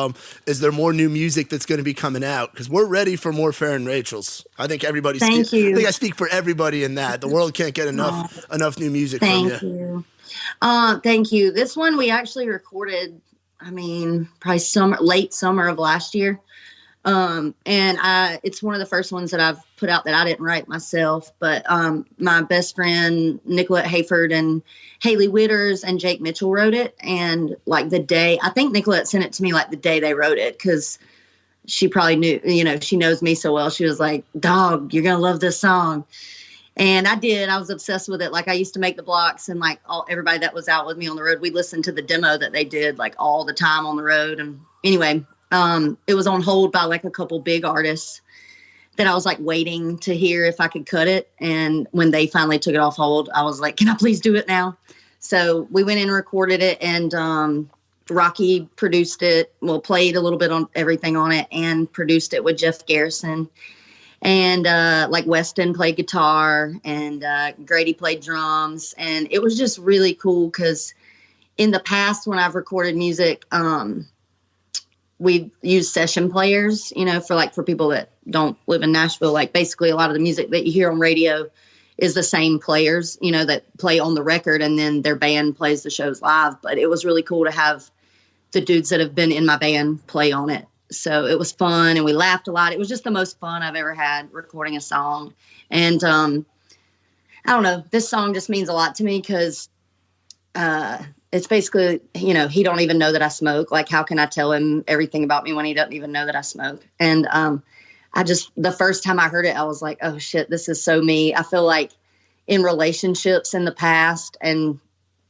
is there more new music that's going to be coming out? Because we're ready for more Faren Rachels. I think everybody's. I think I speak for everybody in that. The world can't get enough new music from you. Thank you. Thank you. This one we actually recorded. I mean, probably late summer of last year. And it's one of the first ones that I've put out that I didn't write myself, but, my best friend, Nicolette Hayford and Haley Witters and Jake Mitchell wrote it. And like I think Nicolette sent it to me like the day they wrote it. 'Cause she probably knew, she knows me so well. She was like, dog, you're going to love this song. And I did. I was obsessed with it. Like I used to make the blocks and like everybody that was out with me on the road, we listened to the demo that they did like all the time on the road. And anyway, it was on hold by like a couple big artists that I was like waiting to hear if I could cut it. And when they finally took it off hold, I was like, can I please do it now? So we went in and recorded it, and Rocky produced it. Well, played a little bit on everything on it and produced it with Jeff Garrison. And like Weston played guitar, and Grady played drums. And it was just really cool because in the past when I've recorded music, we've used session players, for people that don't live in Nashville. Like basically a lot of the music that you hear on radio is the same players, that play on the record, and then their band plays the shows live. But it was really cool to have the dudes that have been in my band play on it. So it was fun, and we laughed a lot. It was just the most fun I've ever had recording a song. And I don't know, this song just means a lot to me because it's basically, he don't even know that I smoke. Like, how can I tell him everything about me when he doesn't even know that I smoke? And the first time I heard it, I was like, oh shit, this is so me. I feel like in relationships in the past and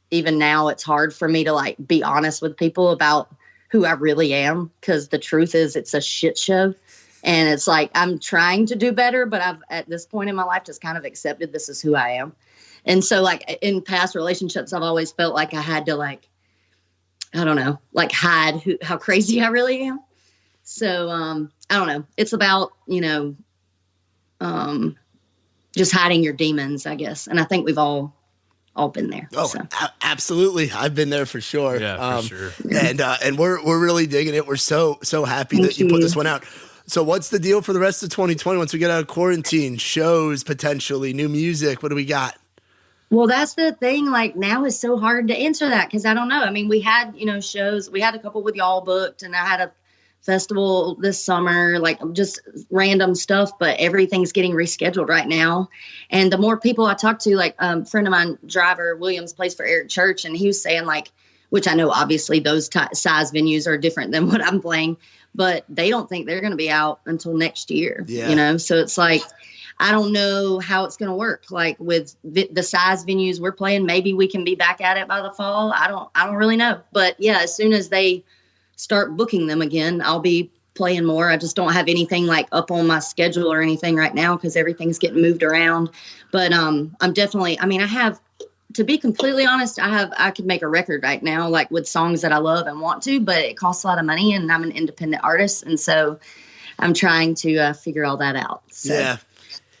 even now, it's hard for me to like be honest with people about who I really am. 'Cause the truth is it's a shit show. And it's like, I'm trying to do better, but I've at this point in my life just kind of accepted this is who I am. And so like in past relationships, I've always felt like I had to like, I don't know, like hide how crazy I really am. So, I don't know. It's about, just hiding your demons, I guess. And I think we've all been there. Oh, so. Absolutely. I've been there for sure. Yeah, for sure. And we're really digging it. We're so happy that you put this one out. So what's the deal for the rest of 2020 once we get out of quarantine? Shows, potentially, new music. What do we got? Well, that's the thing. Like now is so hard to answer that because I don't know. I mean, we had, shows. We had a couple with y'all booked, and I had a festival this summer, like just random stuff, but everything's getting rescheduled right now. And the more people I talk to, like a friend of mine, Driver Williams, plays for Eric Church, and he was saying like, which I know obviously those size venues are different than what I'm playing, but they don't think they're going to be out until next year, So it's like, I don't know how it's going to work. Like with the size venues we're playing, maybe we can be back at it by the fall. I don't really know. But yeah, as soon as they start booking them again, I'll be playing more. I just don't have anything like up on my schedule or anything right now because everything's getting moved around. But I'm definitely, I have to be completely honest, I could make a record right now, like with songs that I love and want to, but it costs a lot of money, and I'm an independent artist, and so I'm trying to figure all that out. So. Yeah.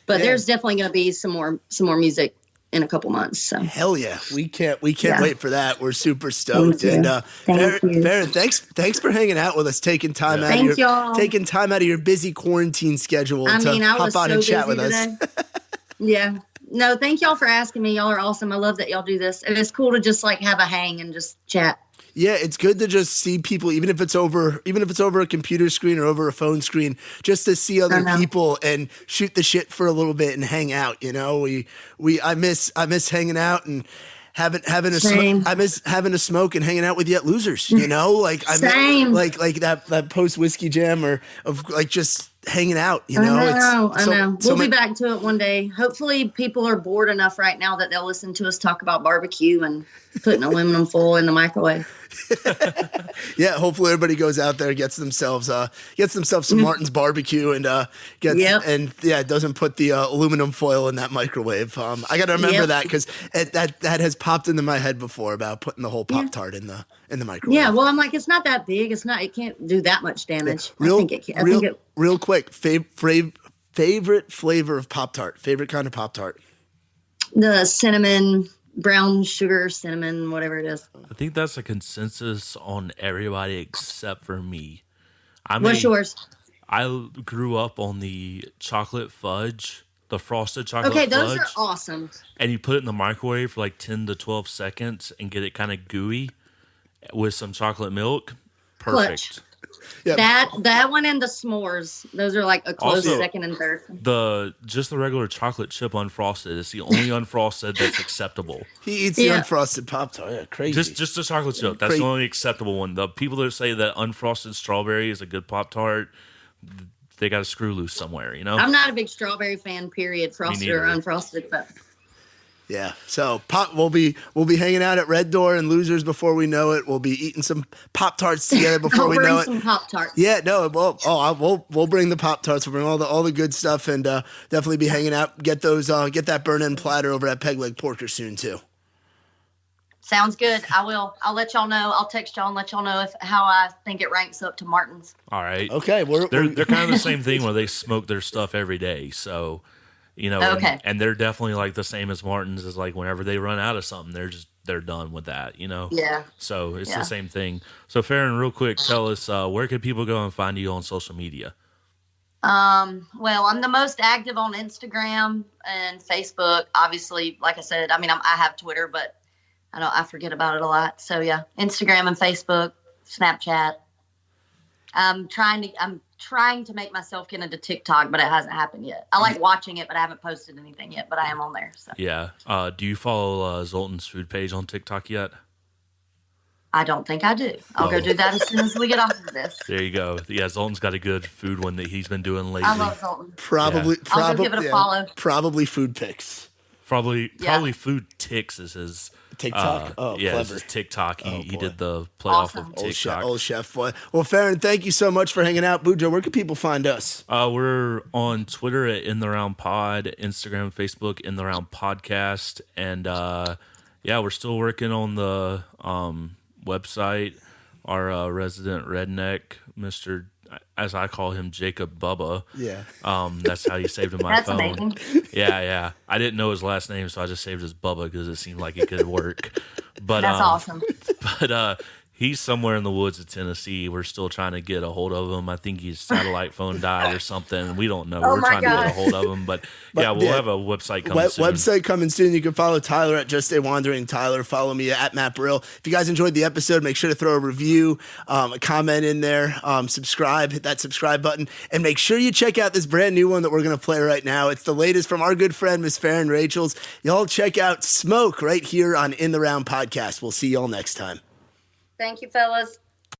But there's definitely going to be some more music in a couple months. So. Hell yeah, we can't wait for that. We're super stoked. And Faren, thanks for hanging out with us, taking time out of your busy quarantine schedule to hop on and chat with us. Yeah. No, thank y'all for asking me. Y'all are awesome. I love that y'all do this. And it's cool to just like have a hang and just chat. Yeah, it's good to just see people, even if it's over a computer screen or over a phone screen, just to see other people and shoot the shit for a little bit and hang out. You know, I miss hanging out and having I miss having a smoke and hanging out with Yet Losers. You know, like I miss, like that post whiskey jam or of like just hanging out. You know, I know. We'll be back to it one day. Hopefully, people are bored enough right now that they'll listen to us talk about barbecue and putting aluminum foil in the microwave. Yeah, hopefully everybody goes out there, gets themselves some Martin's barbecue and doesn't put the aluminum foil in that microwave. I got to remember that because that has popped into my head before about putting the whole Pop-Tart in the microwave. Yeah, well, I'm like, it's not that big. It can't do that much damage. Real quick, favorite flavor of Pop-Tart, favorite kind of Pop-Tart? The cinnamon, brown sugar, cinnamon, whatever it is. I think that's a consensus on everybody except for me. What's yours? I grew up on the chocolate fudge, the frosted chocolate fudge. Okay, those are awesome. And you put it in the microwave for like 10 to 12 seconds and get it kind of gooey with some chocolate milk. Perfect. Clutch. Yeah. That one and the s'mores, those are like a close second and third. Just the regular chocolate chip unfrosted is the only unfrosted that's acceptable. He eats the unfrosted Pop-Tart. Yeah, crazy. Just the chocolate chip. That's the only acceptable one. The people that say that unfrosted strawberry is a good Pop-Tart, they got a screw loose somewhere, you know? I'm not a big strawberry fan, period, frosted or unfrosted, but... Yeah, so we'll be hanging out at Red Door and Losers before we know it. We'll be eating some Pop-Tarts together before we know it. Some Pop-Tarts. Yeah, no, we'll bring the Pop-Tarts. We'll bring all the good stuff and definitely be hanging out. Get that burn-in platter over at Peg Leg Porker soon too. Sounds good. I will. I'll let y'all know. I'll text y'all and let y'all know how I think it ranks up to Martin's. All right. Okay, they're kind of the same thing where they smoke their stuff every day, so. You know, and they're definitely like the same as Martin's is like whenever they run out of something, they're done with that, you know? Yeah. So it's the same thing. So Faren, real quick, tell us, where can people go and find you on social media? Well, I'm the most active on Instagram and Facebook. Obviously, like I said, I mean, I have Twitter, but I forget about it a lot. So yeah, Instagram and Facebook, Snapchat. I'm trying to make myself get into TikTok, but it hasn't happened yet. I like watching it, but I haven't posted anything yet, but I am on there. So. Yeah. Do you follow Zoltan's food page on TikTok yet? I don't think I do. I'll go do that as soon as we get off of this. There you go. Yeah, Zoltan's got a good food one that he's been doing lately. I love Zoltan. Probably, I'll go give it a follow. Probably food pics. Probably food ticks is his TikTok. Clever. It's his TikTok. He did the play off of TikTok. Old chef boy. Well, Faren, thank you so much for hanging out. Bujo, where can people find us? We're on Twitter at In the Round Pod, Instagram, Facebook, In the Round Podcast, and we're still working on the website. Our resident redneck, Mr. as I call him, Jacob Bubba. Yeah. That's how you saved him my phone. Amazing. Yeah. I didn't know his last name, so I just saved his Bubba because it seemed like it could work. But that's awesome. But he's somewhere in the woods of Tennessee. We're still trying to get a hold of him. I think his satellite phone died or something. We don't know. We're trying to get a hold of him. But we'll have a website coming soon. Website coming soon. You can follow Tyler at Just Stay Wandering Tyler. Follow me at Matt Brill. If you guys enjoyed the episode, make sure to throw a review, a comment in there, subscribe, hit that subscribe button, and make sure you check out this brand new one that we're going to play right now. It's the latest from our good friend, Miss Faren Rachels. Y'all check out Smoke right here on In the Round Podcast. We'll see y'all next time. Thank you, fellas.